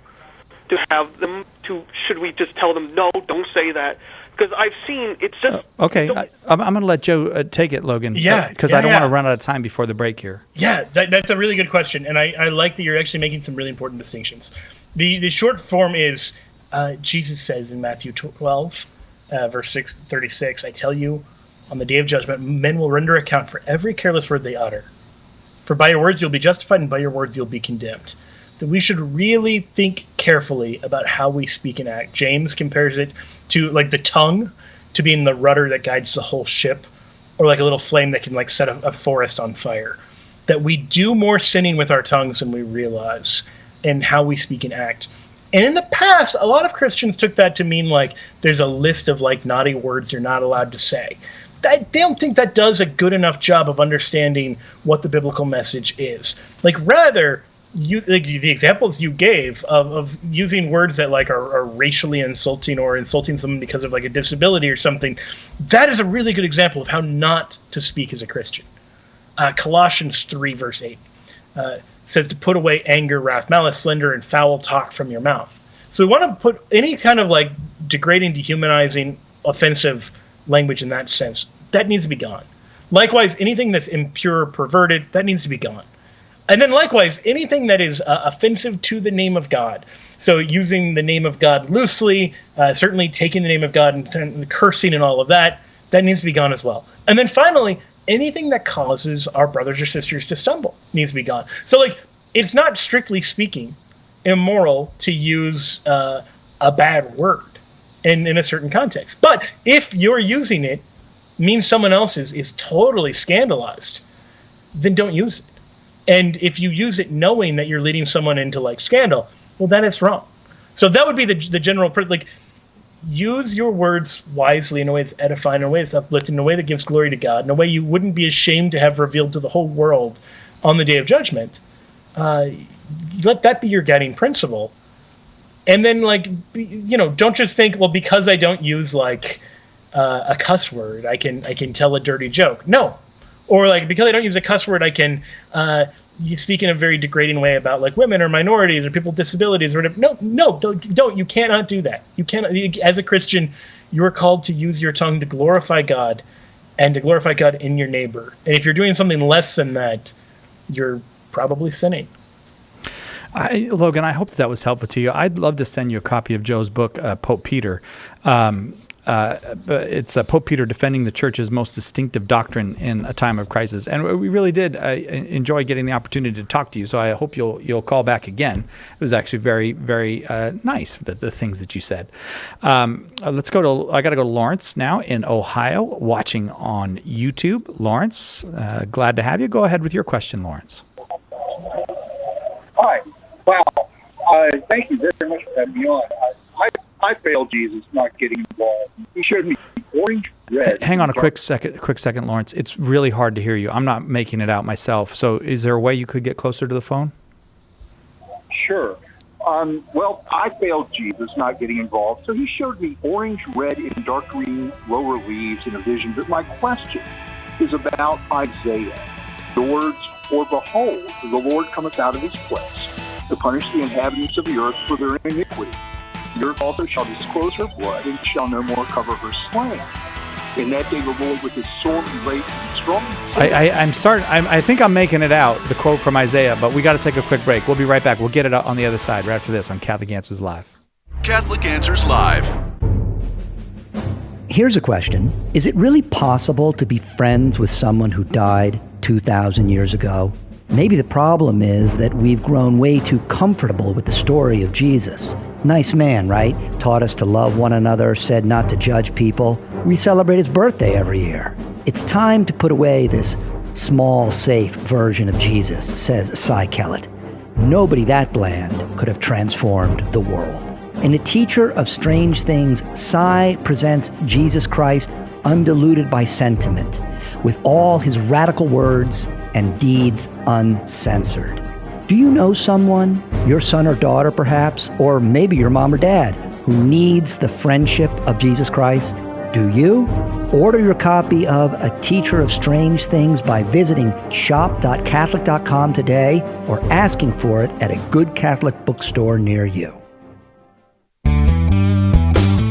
to have them should we just tell them, no, don't say that? Because I've seen it's just... Okay, I'm going to let Joe take it, Logan. Yeah. Because I don't want to run out of time before the break here. Yeah, that's a really good question. And I like that you're actually making some really important distinctions. The short form is, Jesus says in Matthew 12, verse 36, I tell you, on the day of judgment, men will render account for every careless word they utter. For by your words you'll be justified, and by your words you'll be condemned. That we should really think carefully about how we speak and act. James compares it to like the tongue to being the rudder that guides the whole ship, or like a little flame that can like set a forest on fire. That we do more sinning with our tongues than we realize, and how we speak and act. And in the past, a lot of Christians took that to mean like there's a list of like naughty words you're not allowed to say. I don't think that does a good enough job of understanding what the biblical message is. Like rather, the examples you gave of using words that like are racially insulting or insulting someone because of like a disability or something, that is a really good example of how not to speak as a Christian. Colossians 3 verse 8 says to put away anger, wrath, malice, slander, and foul talk from your mouth. So we want to put any kind of like degrading, dehumanizing, offensive language in that sense, that needs to be gone. Likewise, anything that's impure, perverted, that needs to be gone. And then likewise, anything that is offensive to the name of God. So using the name of God loosely, certainly taking the name of God and cursing and all of that, that needs to be gone as well. And then finally, anything that causes our brothers or sisters to stumble needs to be gone. So like, it's not strictly speaking immoral to use a bad word in a certain context. But if you're using it means someone else is totally scandalized, then don't use it. And if you use it knowing that you're leading someone into like scandal, well, then it's wrong. So that would be the general, like, use your words wisely in a way that's edifying, in a way that's uplifting, in a way that gives glory to God, in a way you wouldn't be ashamed to have revealed to the whole world on the day of judgment. Let that be your guiding principle. And then, like, don't just think, well, because I don't use like a cuss word, I can tell a dirty joke. No. Or like, because I don't use a cuss word, I can you speak in a very degrading way about like women or minorities or people with disabilities or whatever. No, don't. You cannot do that. You cannot. As a Christian, you are called to use your tongue to glorify God and to glorify God in your neighbor. And if you're doing something less than that, you're probably sinning. Logan, I hope that was helpful to you. I'd love to send you a copy of Joe's book, Pope Peter. it's Pope Peter defending the church's most distinctive doctrine in a time of crisis. And we really did enjoy getting the opportunity to talk to you. So I hope you'll call back again. It was actually very, very nice, the things that you said. I got to go to Lawrence now in Ohio, watching on YouTube. Lawrence, glad to have you. Go ahead with your question, Lawrence. Hi. Wow. Thank you very much for having me on. I failed Jesus not getting involved. He showed me orange, red. Hang on a quick second, Lawrence. It's really hard to hear you. I'm not making it out myself. So is there a way you could get closer to the phone? Sure. Well, I failed Jesus not getting involved, so he showed me orange, red, and dark green lower leaves in a vision. But my question is about Isaiah. The words, "For behold, the Lord cometh out of his place to punish the inhabitants of the earth for their iniquity. The earth also shall disclose her blood, and shall no more cover her slain. In that day the Lord with his sword and great and strong." I think I'm making it out, the quote from Isaiah, but we got to take a quick break. We'll be right back. We'll get it on the other side right after this on Catholic Answers Live. Catholic Answers Live. Here's a question. Is it really possible to be friends with someone who died 2,000 years ago? Maybe the problem is that we've grown way too comfortable with the story of Jesus. Nice man, right? Taught us to love one another, said not to judge people. We celebrate his birthday every year. It's time to put away this small, safe version of Jesus, says Cy Kellett. Nobody that bland could have transformed the world. In A Teacher of Strange Things, Cy presents Jesus Christ undiluted by sentiment, with all his radical words and deeds uncensored. Do you know someone, your son or daughter perhaps, or maybe your mom or dad, who needs the friendship of Jesus Christ? Do you? Order your copy of A Teacher of Strange Things by visiting shop.catholic.com today or asking for it at a good Catholic bookstore near you.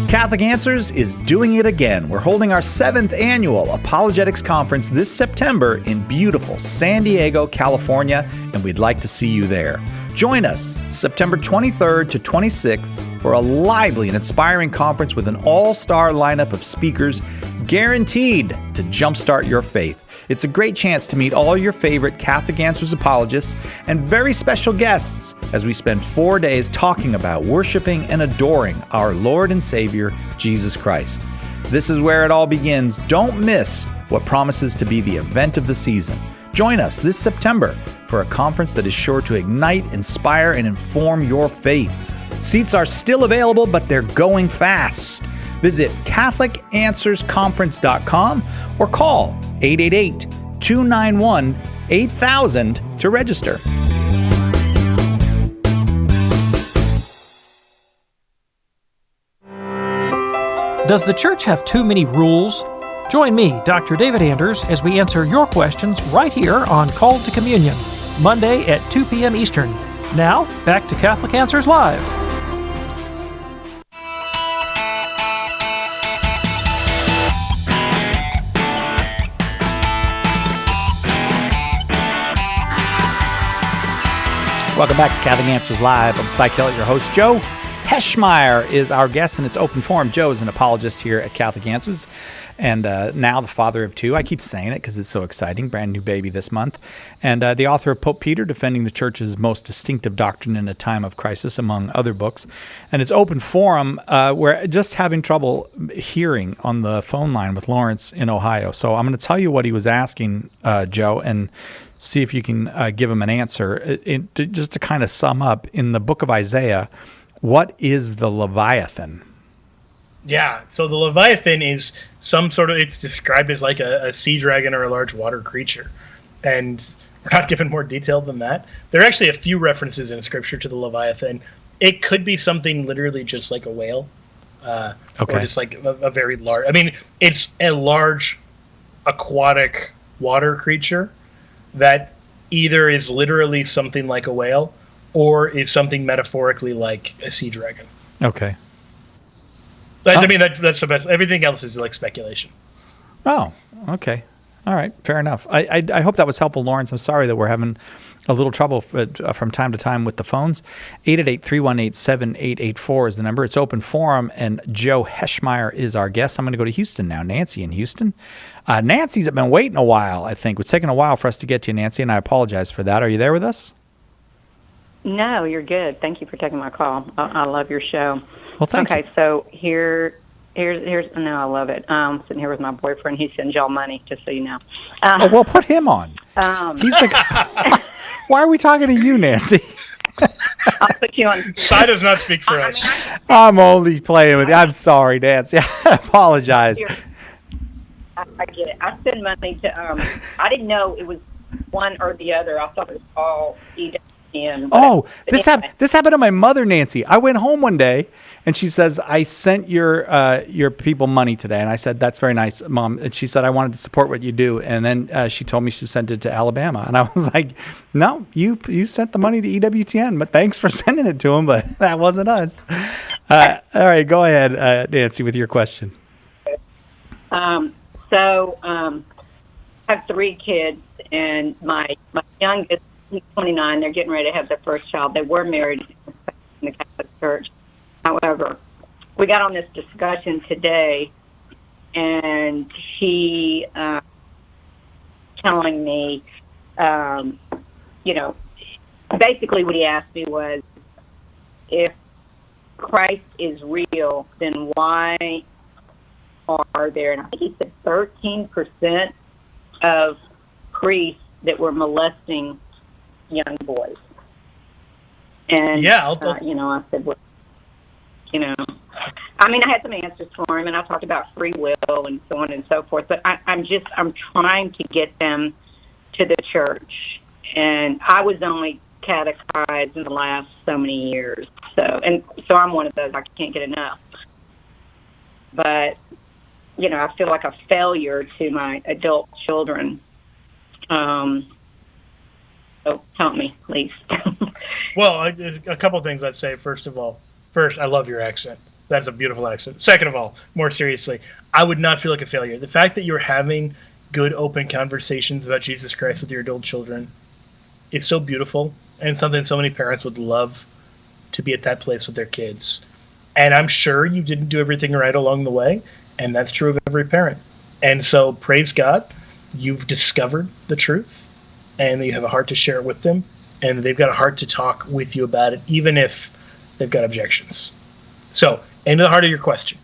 Catholic Answers is doing it again. We're holding our 7th annual Apologetics Conference this September in beautiful San Diego, California, and we'd like to see you there. Join us September 23rd to 26th for a lively and inspiring conference with an all-star lineup of speakers guaranteed to jumpstart your faith. It's a great chance to meet all your favorite Catholic Answers apologists and very special guests as we spend 4 days talking about worshiping and adoring our Lord and Savior, Jesus Christ. This is where it all begins. Don't miss what promises to be the event of the season. Join us this September for a conference that is sure to ignite, inspire, and inform your faith. Seats are still available, but they're going fast. Visit CatholicAnswersConference.com or call 888-291-8000 to register. Does the church have too many rules? Join me, Dr. David Anders, as we answer your questions right here on Called to Communion, Monday at 2 p.m. Eastern. Now, back to Catholic Answers Live. Welcome back to Catholic Answers Live. I'm Cy Kellett, your host. Joe Heschmeyer is our guest, and it's open forum. Joe is an apologist here at Catholic Answers, and now the father of two. I keep saying it because it's so exciting. Brand new baby this month. And the author of Pope Peter, Defending the Church's Most Distinctive Doctrine in a Time of Crisis, among other books. And it's open forum. We're just having trouble hearing on the phone line with Lawrence in Ohio. So I'm going to tell you what he was asking, Joe, and see if you can give him an answer. Just to kind of sum up, in the book of Isaiah, what is the Leviathan? Yeah, so the Leviathan is some sort of, it's described as like a sea dragon or a large water creature. And we're not given more detail than that. There are actually a few references in Scripture to the Leviathan. It could be something literally just like a whale. Or just like a very large, I mean, it's a large aquatic water creature that either is literally something like a whale or is something metaphorically like a sea dragon. Okay. I mean, that's the best. Everything else is like speculation. Oh, okay. All right, fair enough. I hope that was helpful, Lawrence. I'm sorry that we're having a little trouble from time to time with the phones. 888-318-7884 is the number. It's open forum, and Joe Heschmeyer is our guest. I'm going to go to Houston now. Nancy in Houston. Nancy's been waiting a while, I think. It's taken a while for us to get to you, Nancy, and I apologize for that. Are you there with us? No, you're good. Thank you for taking my call. I love your show. Well, thank you. Okay, so here's no, I love it. I'm sitting here with my boyfriend. He sends y'all money, just so you know. Well, put him on. He's like, why are we talking to you, Nancy? I'll put you on. Cy does not speak for us. I'm only playing with you. I'm sorry, Nancy. I apologize. I get it. I send money to. I didn't know it was one or the other. I thought it was all EWTN. Oh, this happened to my mother, Nancy. I went home one day, and she says, "I sent your people money today," and I said, "That's very nice, Mom." And she said, "I wanted to support what you do," and then she told me she sent it to Alabama, and I was like, "No, you sent the money to EWTN, but thanks for sending it to them, but that wasn't us." All right, go ahead, Nancy, with your question. I have 3 kids, and my youngest, he's 29. They're getting ready to have their first child. They were married in the Catholic Church. However, we got on this discussion today, and he telling me, basically what he asked me was, if Christ is real, then why are there, and I think he said 13% of priests that were molesting young boys. And, I said, well, I had some answers for him, and I talked about free will and so on and so forth, but I'm trying to get them to the church. And I was only catechized in the last so many years. So I'm one of those, I can't get enough. But, I feel like a failure to my adult children. So help me, please. Well, a couple things I'd say. First, I love your accent. That's a beautiful accent. Second of all, more seriously, I would not feel like a failure. The fact that you're having good, open conversations about Jesus Christ with your adult children is so beautiful, and something so many parents would love to be at that place with their kids. And I'm sure you didn't do everything right along the way, and that's true of every parent. And so, praise God, you've discovered the truth, and you have a heart to share it with them, and they've got a heart to talk with you about it, even if they've got objections. So, into the heart of your question.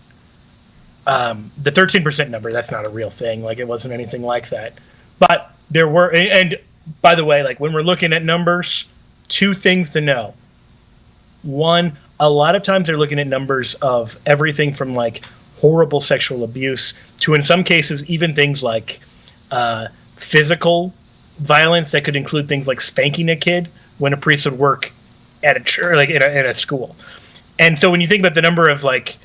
The 13% number, that's not a real thing. Like, it wasn't anything like that. But there were, and by the way, like, when we're looking at numbers, 2 things to know. One, a lot of times they're looking at numbers of everything from, like, horrible sexual abuse to, in some cases, even things like physical violence that could include things like spanking a kid when a priest would work at a church, like in a school. And so when you think about the number of like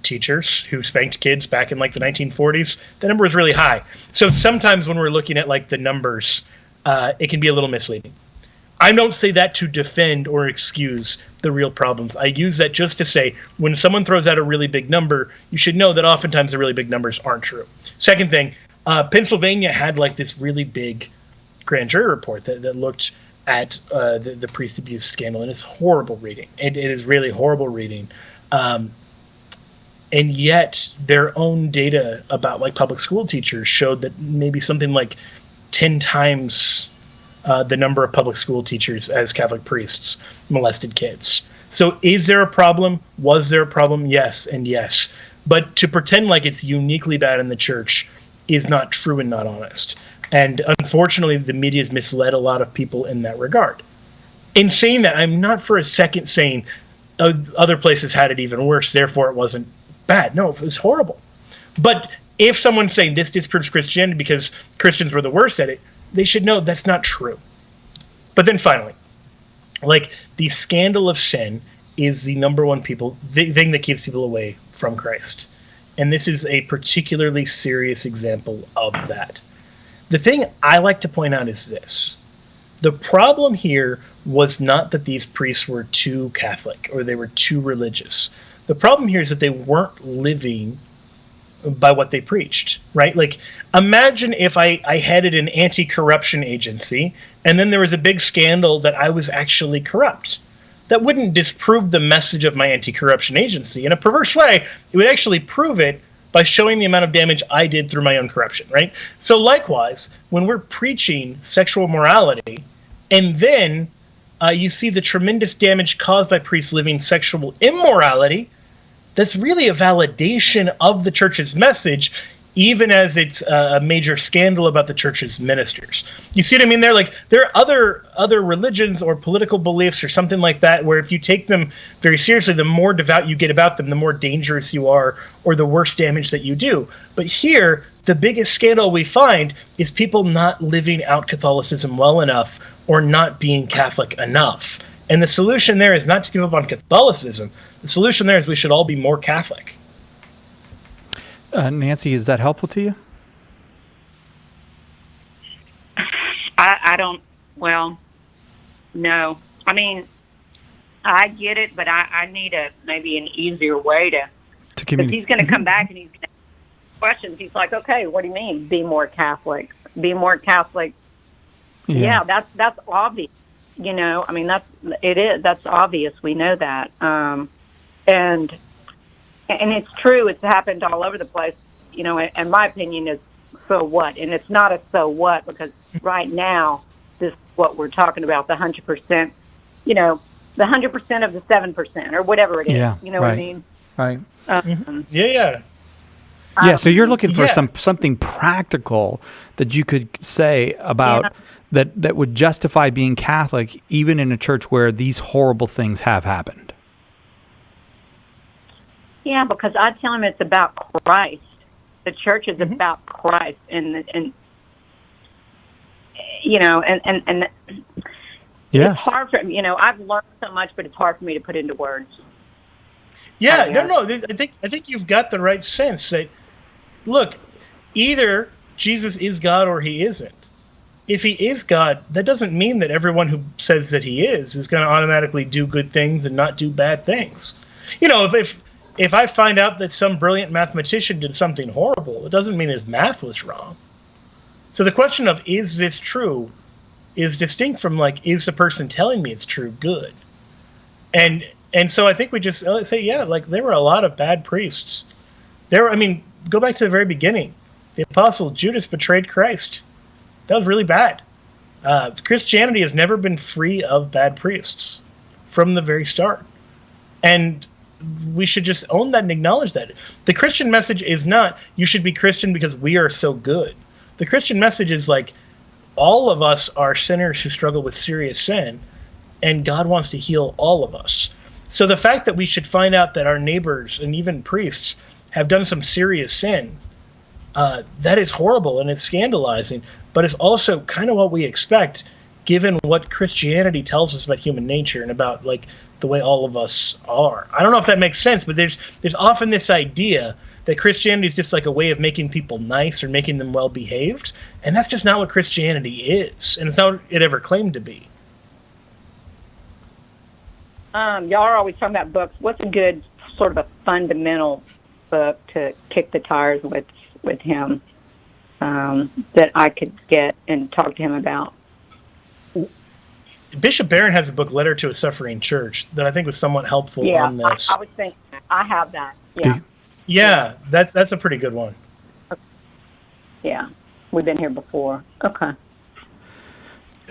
teachers who spanked kids back in like the 1940s, the number was really high. So sometimes when we're looking at like the numbers, it can be a little misleading. I don't say that to defend or excuse the real problems. I use that just to say when someone throws out a really big number, you should know that oftentimes the really big numbers aren't true. Second thing, Pennsylvania had like this really big grand jury report that looked at the priest abuse scandal, and it's horrible reading. It is really horrible reading. And yet their own data about like public school teachers showed that maybe something like 10 times the number of public school teachers as Catholic priests molested kids. So is there a problem? Was there a problem? Yes and yes. But to pretend like it's uniquely bad in the church is not true and not honest. And unfortunately, the media has misled a lot of people in that regard. In saying that, I'm not for a second saying other places had it even worse, therefore it wasn't bad. No, it was horrible. But if someone's saying this disproves Christianity because Christians were the worst at it, they should know that's not true. But then finally, like, the scandal of sin is the number one thing that keeps people away from Christ. And this is a particularly serious example of that. The thing I like to point out is this. The problem here was not that these priests were too Catholic or they were too religious. The problem here is that they weren't living by what they preached, right? Like, imagine if I headed an anti-corruption agency and then there was a big scandal that I was actually corrupt. That wouldn't disprove the message of my anti-corruption agency. In a perverse way, it would actually prove it by showing the amount of damage I did through my own corruption, right? So likewise, when we're preaching sexual morality, and then you see the tremendous damage caused by priests living sexual immorality, that's really a validation of the church's message, even as it's a major scandal about the church's ministers. You see what I mean there? Like, there are other religions or political beliefs or something like that where if you take them very seriously, the more devout you get about them, the more dangerous you are or the worse damage that you do. But here, the biggest scandal we find is people not living out Catholicism well enough or not being Catholic enough. And the solution there is not to give up on Catholicism. The solution there is we should all be more Catholic. Nancy, is that helpful to you? I don't, well, no. I mean, I get it, but I need maybe an easier way to because he's going to come back and he's going to ask questions. He's like, okay, what do you mean, be more Catholic? Be more Catholic. Yeah, that's obvious. You know, I mean, that's obvious. We know that. And it's true. It's happened all over the place. You know, and my opinion is, so what? And it's not a so what, because right now, this is what we're talking about, the 100%, you know, the 100% of the 7% or whatever it is. Yeah, you know what I mean? Right. Yeah. Yeah, so you're looking for something practical that you could say about that would justify being Catholic even in a church where these horrible things have happened. Yeah, because I tell him it's about Christ. The church is about Christ, and you know, and yes, it's hard for you know. I've learned so much, but it's hard for me to put into words. Yeah, no. I think you've got the right sense that, look, either Jesus is God or he isn't. If he is God, that doesn't mean that everyone who says that he is going to automatically do good things and not do bad things. You know, if I find out that some brilliant mathematician did something horrible, it doesn't mean his math was wrong. So the question of is this true is distinct from like, is the person telling me it's true good? And so I think we just say, yeah, like there were a lot of bad priests. I mean, go back to the very beginning. The apostle Judas betrayed Christ. That was really bad. Christianity has never been free of bad priests from the very start. And we should just own that and acknowledge that. The Christian message is not, you should be Christian because we are so good. The Christian message is like, all of us are sinners who struggle with serious sin, and God wants to heal all of us. So the fact that we should find out that our neighbors and even priests have done some serious sin, that is horrible and it's scandalizing, but it's also kind of what we expect given what Christianity tells us about human nature and about like the way all of us are. I don't know if that makes sense, but there's often this idea that Christianity is just like a way of making people nice or making them well behaved, and that's just not what Christianity is, and it's not what it ever claimed to be. Y'all are always talking about books. What's a good sort of a fundamental book to kick the tires with him that I could get and talk to him about? Bishop Barron has a book, Letter to a Suffering Church, that I think was somewhat helpful on this. I was thinking, I have that. Yeah, that's a pretty good one. Yeah, we've been here before. Okay.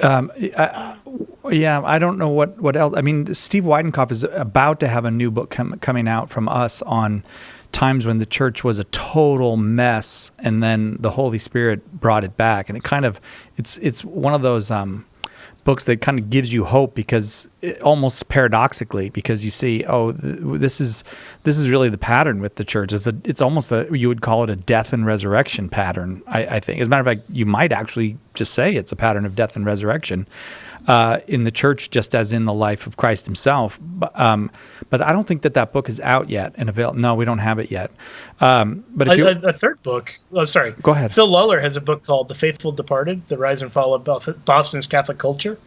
I don't know what else. I mean, Steve Weidenkopf is about to have a new book coming out from us on times when the church was a total mess, and then the Holy Spirit brought it back. And it kind of, it's one of those books that kind of gives you hope, because almost paradoxically, because you see, this is really the pattern with the church. It's almost you would call it a death and resurrection pattern, I think. As a matter of fact, you might actually just say it's a pattern of death and resurrection in the church, just as in the life of Christ himself. But I don't think that book is out yet and available. No, we don't have it yet. But if a third book, sorry. Go ahead. Phil Lawler has a book called The Faithful Departed, The Rise and Fall of Boston's Catholic Culture.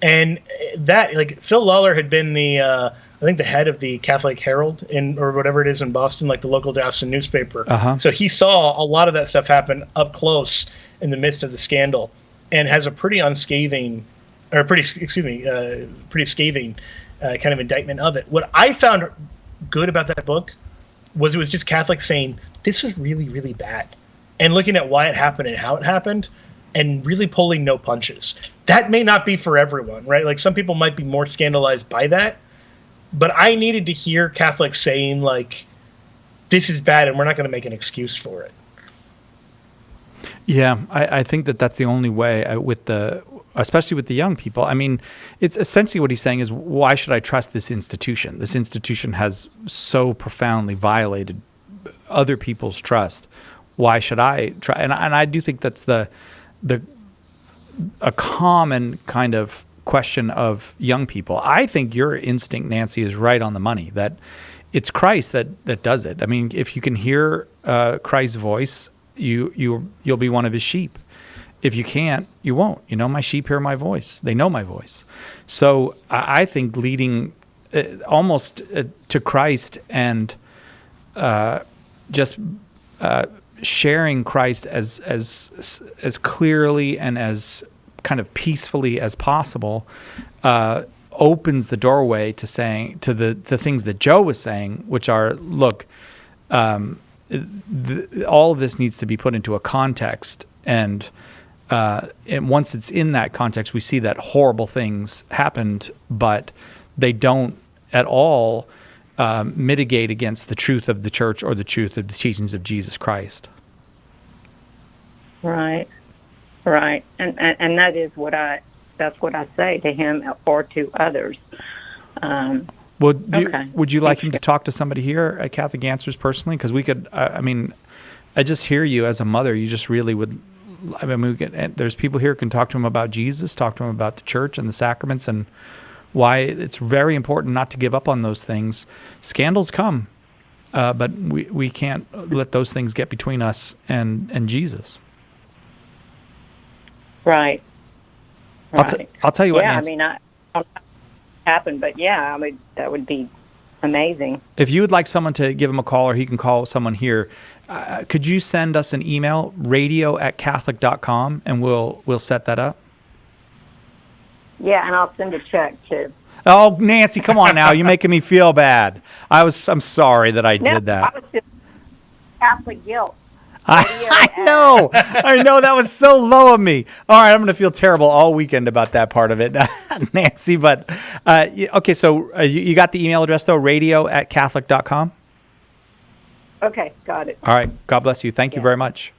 And that, like, Phil Lawler had been the I think the head of the Catholic Herald or whatever it is in Boston, like the local diocesan newspaper. So he saw a lot of that stuff happen up close in the midst of the scandal, and has a pretty scathing kind of indictment of it. What I found good about that book was it was just Catholics saying this was really, really bad, and looking at why it happened and how it happened, and really pulling no punches. That may not be for everyone, right? Like some people might be more scandalized by that, but I needed to hear Catholics saying like, this is bad and we're not going to make an excuse for it. Yeah, I think that's the only way especially with the young people. I mean, it's essentially what he's saying is, why should I trust this institution? This institution has so profoundly violated other people's trust. Why should I try? And I do think that's a common kind of question of young people. I think your instinct, Nancy, is right on the money, that it's Christ that does it. I mean, if you can hear Christ's voice, you'll be one of his sheep. If you can't, you won't. My sheep hear my voice. They know my voice. So I think leading almost to Christ and just sharing Christ as clearly and as kind of peacefully as possible opens the doorway to saying to the things that Joe was saying, which are, look, all of this needs to be put into a context, and once it's in that context, we see that horrible things happened, but they don't at all mitigate against the truth of the church or the truth of the teachings of Jesus Christ. Right. And that is that's what I say to him or to others. Would you like him to talk to somebody here at Catholic Answers personally? Because we could, I just hear you as a mother. You just really would. There's people here who can talk to him about Jesus, talk to him about the church and the sacraments, and why it's very important not to give up on those things. Scandals come, but we can't let those things get between us and Jesus. Right. I'll tell you what, Yeah, Nancy. I don't know what happened, but yeah, that would be amazing. If you would like someone to give him a call, or he can call someone here, could you send us an email, radio@catholic.com, and we'll set that up? Yeah, and I'll send a check too. Oh, Nancy, come on now. You're making me feel bad. I'm sorry that I did that. I was just Catholic guilt. I know that was so low of me. All right, I'm going to feel terrible all weekend about that part of it, Nancy. But okay, so you got the email address though, radio@catholic.com. Okay, got it. All right, God bless you. Thank you very much.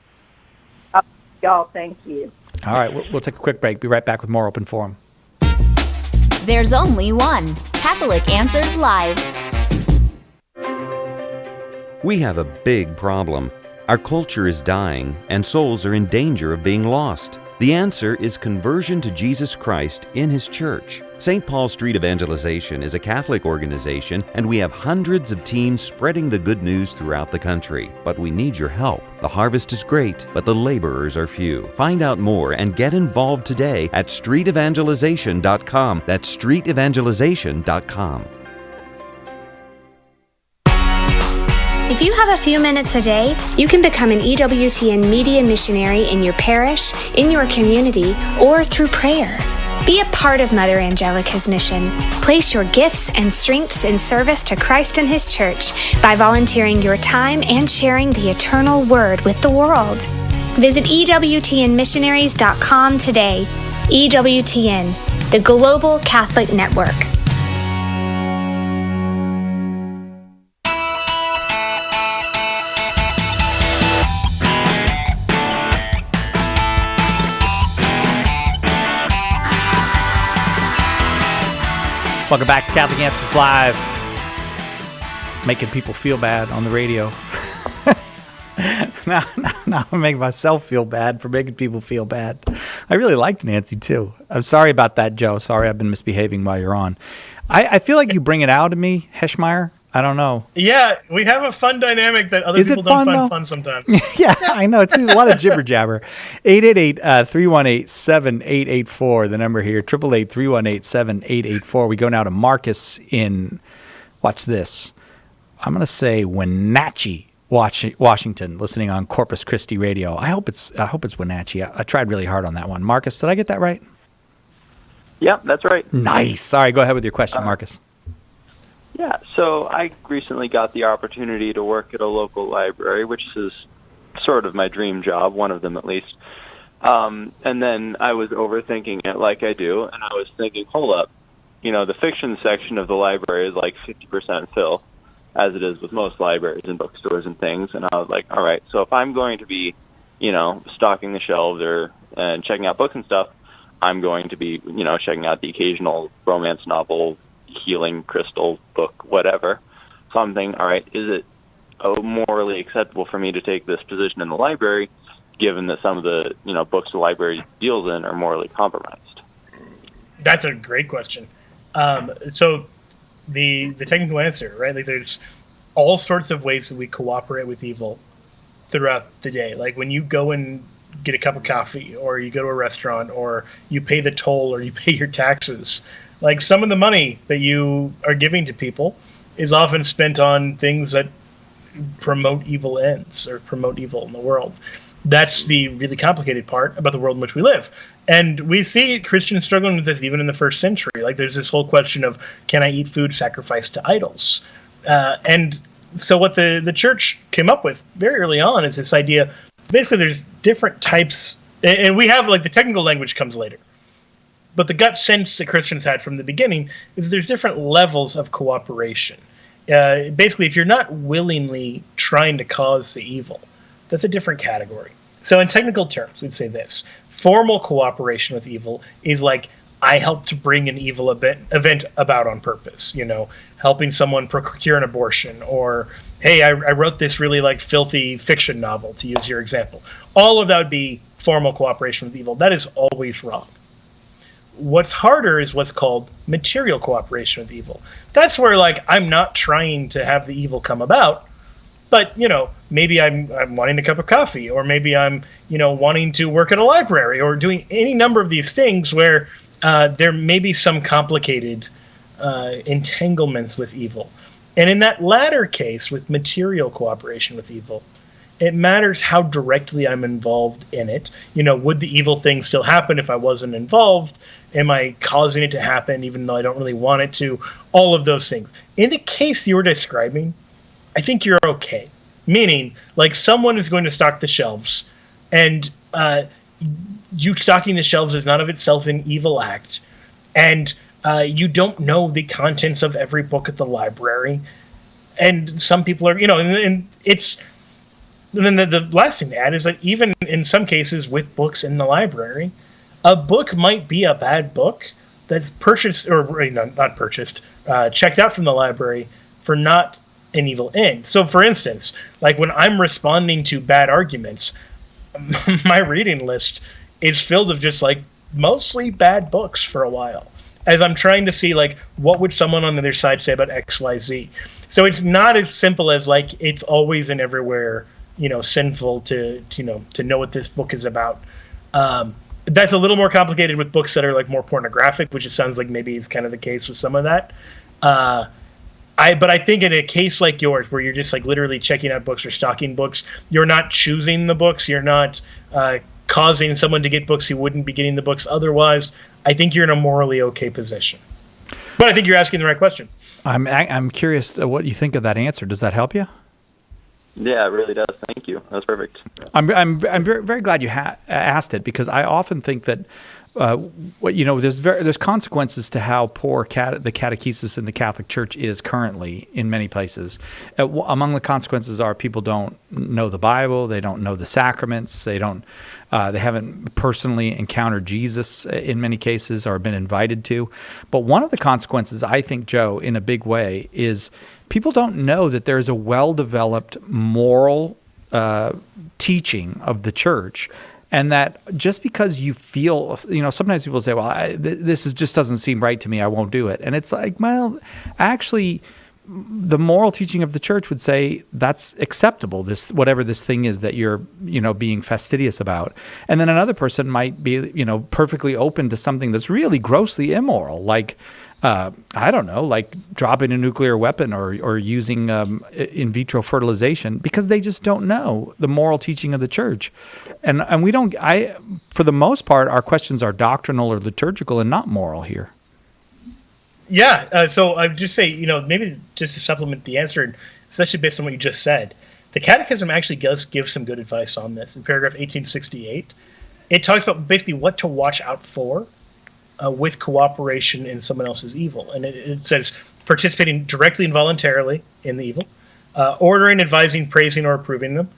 Y'all, thank you. All right, we'll take a quick break. Be right back with more Open Forum. There's only one Catholic Answers Live. We have a big problem. Our culture is dying, and souls are in danger of being lost. The answer is conversion to Jesus Christ in His church. St. Paul Street Evangelization is a Catholic organization, and we have hundreds of teams spreading the good news throughout the country. But we need your help. The harvest is great, but the laborers are few. Find out more and get involved today at streetevangelization.com. That's streetevangelization.com. If you have a few minutes a day, you can become an EWTN media missionary in your parish, in your community, or through prayer. Be a part of Mother Angelica's mission. Place your gifts and strengths in service to Christ and His church by volunteering your time and sharing the eternal word with the world. Visit EWTNmissionaries.com today. EWTN, the Global Catholic Network. Welcome back to Catholic Answers Live. Making people feel bad on the radio. Now I make myself feel bad for making people feel bad. I really liked Nancy too. I'm sorry about that, Joe. Sorry I've been misbehaving while you're on. I feel like you bring it out of me, Heschmeyer. I don't know. Yeah, we have a fun dynamic that other people don't find fun sometimes. Yeah, I know. It's a lot of jibber jabber. 888-318-7884, the number here, 888-318-7884. We go now to Marcus in Watch this. I'm going to say Wenatchee, Washington, listening on Corpus Christi Radio. I hope it's Wenatchee. I tried really hard on that one. Marcus, did I get that right? Yeah, that's right. Nice. All right, go ahead with your question, Marcus. Yeah, so I recently got the opportunity to work at a local library, which is sort of my dream job, one of them at least. And then I was overthinking it like I do, and I was thinking, hold up, the fiction section of the library is like 50% fill, as it is with most libraries and bookstores and things. And I was like, all right, so if I'm going to be, stocking the shelves and checking out books and stuff, I'm going to be, checking out the occasional romance novel, healing crystal book, whatever. So I'm thinking, all right, is it morally acceptable for me to take this position in the library, given that some of the, books the library deals in are morally compromised? That's a great question. So the technical answer, right? Like, there's all sorts of ways that we cooperate with evil throughout the day. Like when you go and get a cup of coffee, or you go to a restaurant, or you pay the toll, or you pay your taxes. Like, some of the money that you are giving to people is often spent on things that promote evil ends or promote evil in the world. That's the really complicated part about the world in which we live. And we see Christians struggling with this even in the first century. Like, there's this whole question of, can I eat food sacrificed to idols? And so what the church came up with very early on is this idea, basically there's different types, and we have, like, the technical language comes later. But the gut sense that Christians had from the beginning is there's different levels of cooperation. Basically, if you're not willingly trying to cause the evil, that's a different category. So in technical terms, we'd say this. Formal cooperation with evil is like, I helped to bring an evil event about on purpose, helping someone procure an abortion, or, hey, I wrote this really, like, filthy fiction novel, to use your example. All of that would be formal cooperation with evil. That is always wrong. What's harder is what's called material cooperation with evil. That's where, like, I'm not trying to have the evil come about, but, maybe I'm wanting a cup of coffee, or maybe I'm, wanting to work at a library, or doing any number of these things where there may be some complicated entanglements with evil. And in that latter case, with material cooperation with evil, it matters how directly I'm involved in it. Would the evil thing still happen if I wasn't involved? Am I causing it to happen even though I don't really want it to? All of those things. In the case you're describing, I think you're okay. Meaning, like, someone is going to stock the shelves, and you stocking the shelves is not of itself an evil act, and you don't know the contents of every book at the library, and some people are, and it's... And then the last thing to add is that even in some cases with books in the library, a book might be a bad book that's purchased, or not purchased, checked out from the library for not an evil end. So, for instance, like when I'm responding to bad arguments, my reading list is filled of just, like, mostly bad books for a while, as I'm trying to see, like, what would someone on the other side say about XYZ. So it's not as simple as, like, it's always and everywhere, sinful to know what this book is about. That's a little more complicated with books that are, like, more pornographic, which it sounds like maybe is kind of the case with some of that. But I think in a case like yours, where you're just, like, literally checking out books or stocking books, you're not choosing the books, you're not causing someone to get books who wouldn't be getting the books otherwise, I think you're in a morally okay position. But I think you're asking the right question. I'm curious what you think of that answer. Does that help you? Yeah, it really does. Thank you. That's perfect. I'm very, very glad you asked it, because I often think that there's consequences to how poor the catechesis in the Catholic Church is currently in many places. Among the consequences are people don't know the Bible, they don't know the sacraments, they haven't personally encountered Jesus in many cases, or been invited to. But one of the consequences, I think, Joe, in a big way, is people don't know that there's a well-developed moral teaching of the Church. And that just because you feel, sometimes people say, well, this just doesn't seem right to me, I won't do it. And it's like, well, actually, the moral teaching of the Church would say that's acceptable, whatever this thing is that you're, being fastidious about. And then another person might be, perfectly open to something that's really grossly immoral, like I don't know, like dropping a nuclear weapon or using in vitro fertilization, because they just don't know the moral teaching of the church. And we don't, for the most part, our questions are doctrinal or liturgical and not moral here. Yeah, so I would just say, maybe just to supplement the answer, especially based on what you just said, the Catechism actually does give some good advice on this. In paragraph 1868, it talks about basically what to watch out for with cooperation in someone else's evil. And it says participating directly and voluntarily in the evil, ordering, advising, praising, or approving them,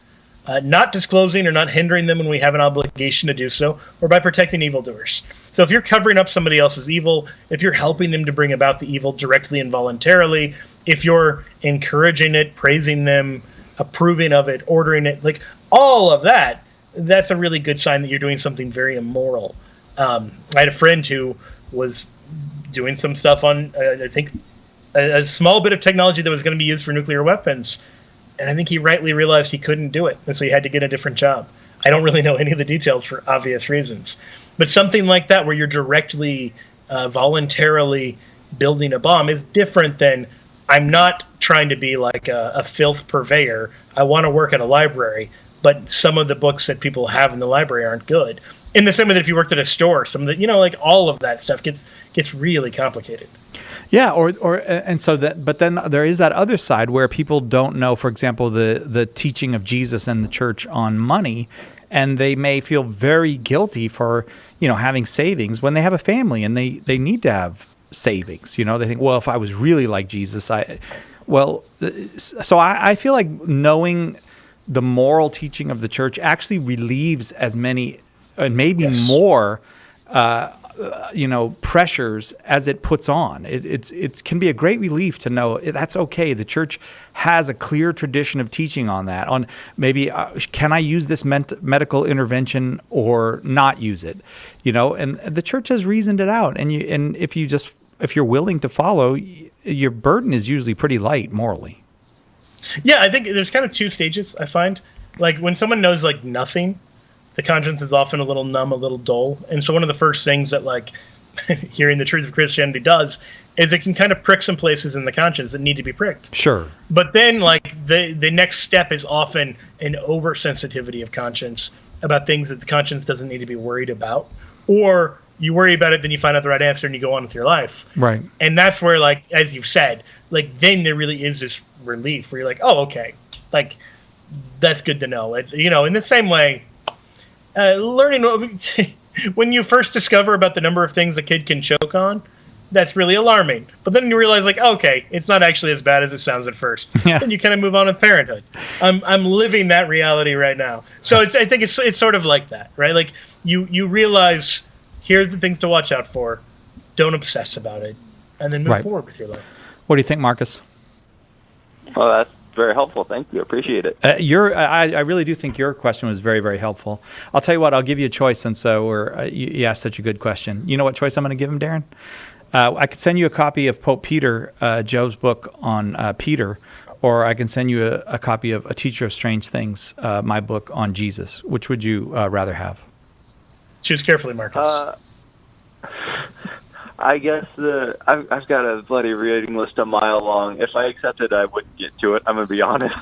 not disclosing or not hindering them when we have an obligation to do so, or by protecting evildoers. So if you're covering up somebody else's evil, if you're helping them to bring about the evil directly and voluntarily, if you're encouraging it, praising them, approving of it, ordering it, like all of that, that's a really good sign that you're doing something very immoral. I had a friend who was doing some stuff on, I think, a small bit of technology that was going to be used for nuclear weapons, and I think he rightly realized he couldn't do it, and so he had to get a different job. I don't really know any of the details for obvious reasons, but something like that where you're directly, voluntarily building a bomb is different than, I'm not trying to be like a filth purveyor. I want to work at a library, but some of the books that people have in the library aren't good. In the same way that if you worked at a store, some of the, like all of that stuff gets really complicated. Yeah, but then there is that other side where people don't know, for example, the teaching of Jesus and the church on money, and they may feel very guilty for, having savings when they have a family and they need to have savings. They think, well, if I was really like Jesus, I feel like knowing the moral teaching of the church actually relieves as many and maybe more pressures as it puts on. It can be a great relief to know that's okay. The church has a clear tradition of teaching on that. On maybe can I use this medical intervention or not use it? And the church has reasoned it out. And if you're willing to follow, your burden is usually pretty light morally. Yeah, I think there's kind of two stages. I find, like, when someone knows like nothing, the conscience is often a little numb, a little dull. And so one of the first things that, like, hearing the truth of Christianity does is it can kind of prick some places in the conscience that need to be pricked. Sure. But then, like, the next step is often an oversensitivity of conscience about things that the conscience doesn't need to be worried about. Or you worry about it, then you find out the right answer and you go on with your life. Right. And that's where, like, as you've said, like, then there really is this relief where you're like, oh, okay. Like, that's good to know. In the same way, learning when you first discover about the number of things a kid can choke on, that's really alarming. But then you realize, like, okay, it's not actually as bad as it sounds at first. Yeah. Then you kind of move on with parenthood. I'm living that reality right now. So I think it's sort of like that, right? Like you realize, here's the things to watch out for. Don't obsess about it, and then move forward with your life. What do you think, Marcus? Well, that's very helpful. Thank you. Appreciate it. I really do think your question was very, very helpful. I'll tell you what, I'll give you a choice since you asked such a good question. You know what choice I'm going to give him, Darren? I could send you a copy of Pope Peter, Joe's book on Peter, or I can send you a copy of A Teacher of Strange Things, my book on Jesus. Which would you rather have? Choose carefully, Marcus. I guess I've got a bloody reading list a mile long. If I accepted, I wouldn't get to it. I'm going to be honest.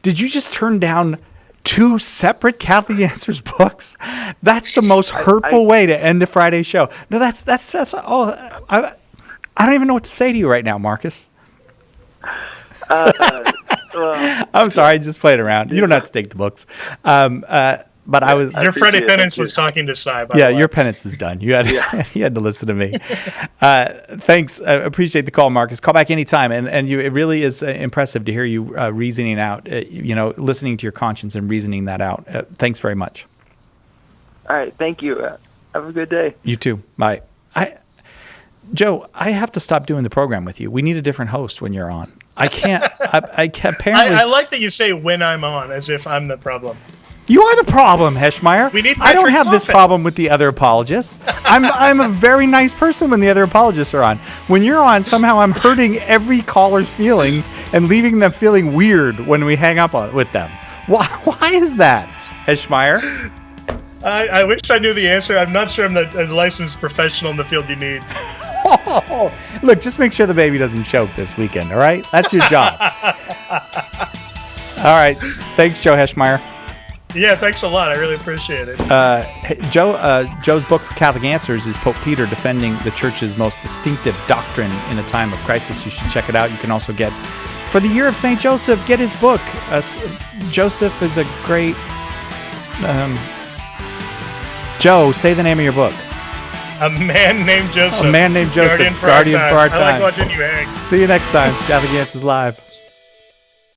Did you just turn down 2 separate Catholic Answers books? That's the most hurtful way to end a Friday show. No, that's I don't even know what to say to you right now, Marcus. I'm sorry, I just played around. You don't have to take the books. But your Friday penance was talking to Cy. Yeah, your penance is done. You had you had to listen to me. Thanks. I appreciate the call, Marcus. Call back anytime. And it really is impressive to hear you reasoning out, listening to your conscience and reasoning that out. Thanks very much. All right. Thank you. Have a good day. You too. Bye. Joe, I have to stop doing the program with you. We need a different host when you're on. I can't. I can't. Apparently, I like that you say when I'm on, as if I'm the problem. You are the problem, Heschmeyer. I don't have this problem with the other apologists. I'm a very nice person when the other apologists are on. When you're on, somehow I'm hurting every caller's feelings and leaving them feeling weird when we hang up with them. Why is that, Heschmeyer? I wish I knew the answer. I'm not sure I'm a licensed professional in the field you need. Look, just make sure the baby doesn't choke this weekend, all right? That's your job. All right. Thanks, Joe Heschmeyer. Yeah, thanks a lot. I really appreciate it. Joe's book for Catholic Answers is Pope Peter defending the Church's most distinctive doctrine in a time of crisis. You should check it out. You can also get, for the year of St. Joseph, get his book. Joseph is a great... Joe, say the name of your book. A Man Named Joseph. A Man Named Joseph. Guardian for Our Time. I like watching you hang. See you next time. Catholic Answers Live.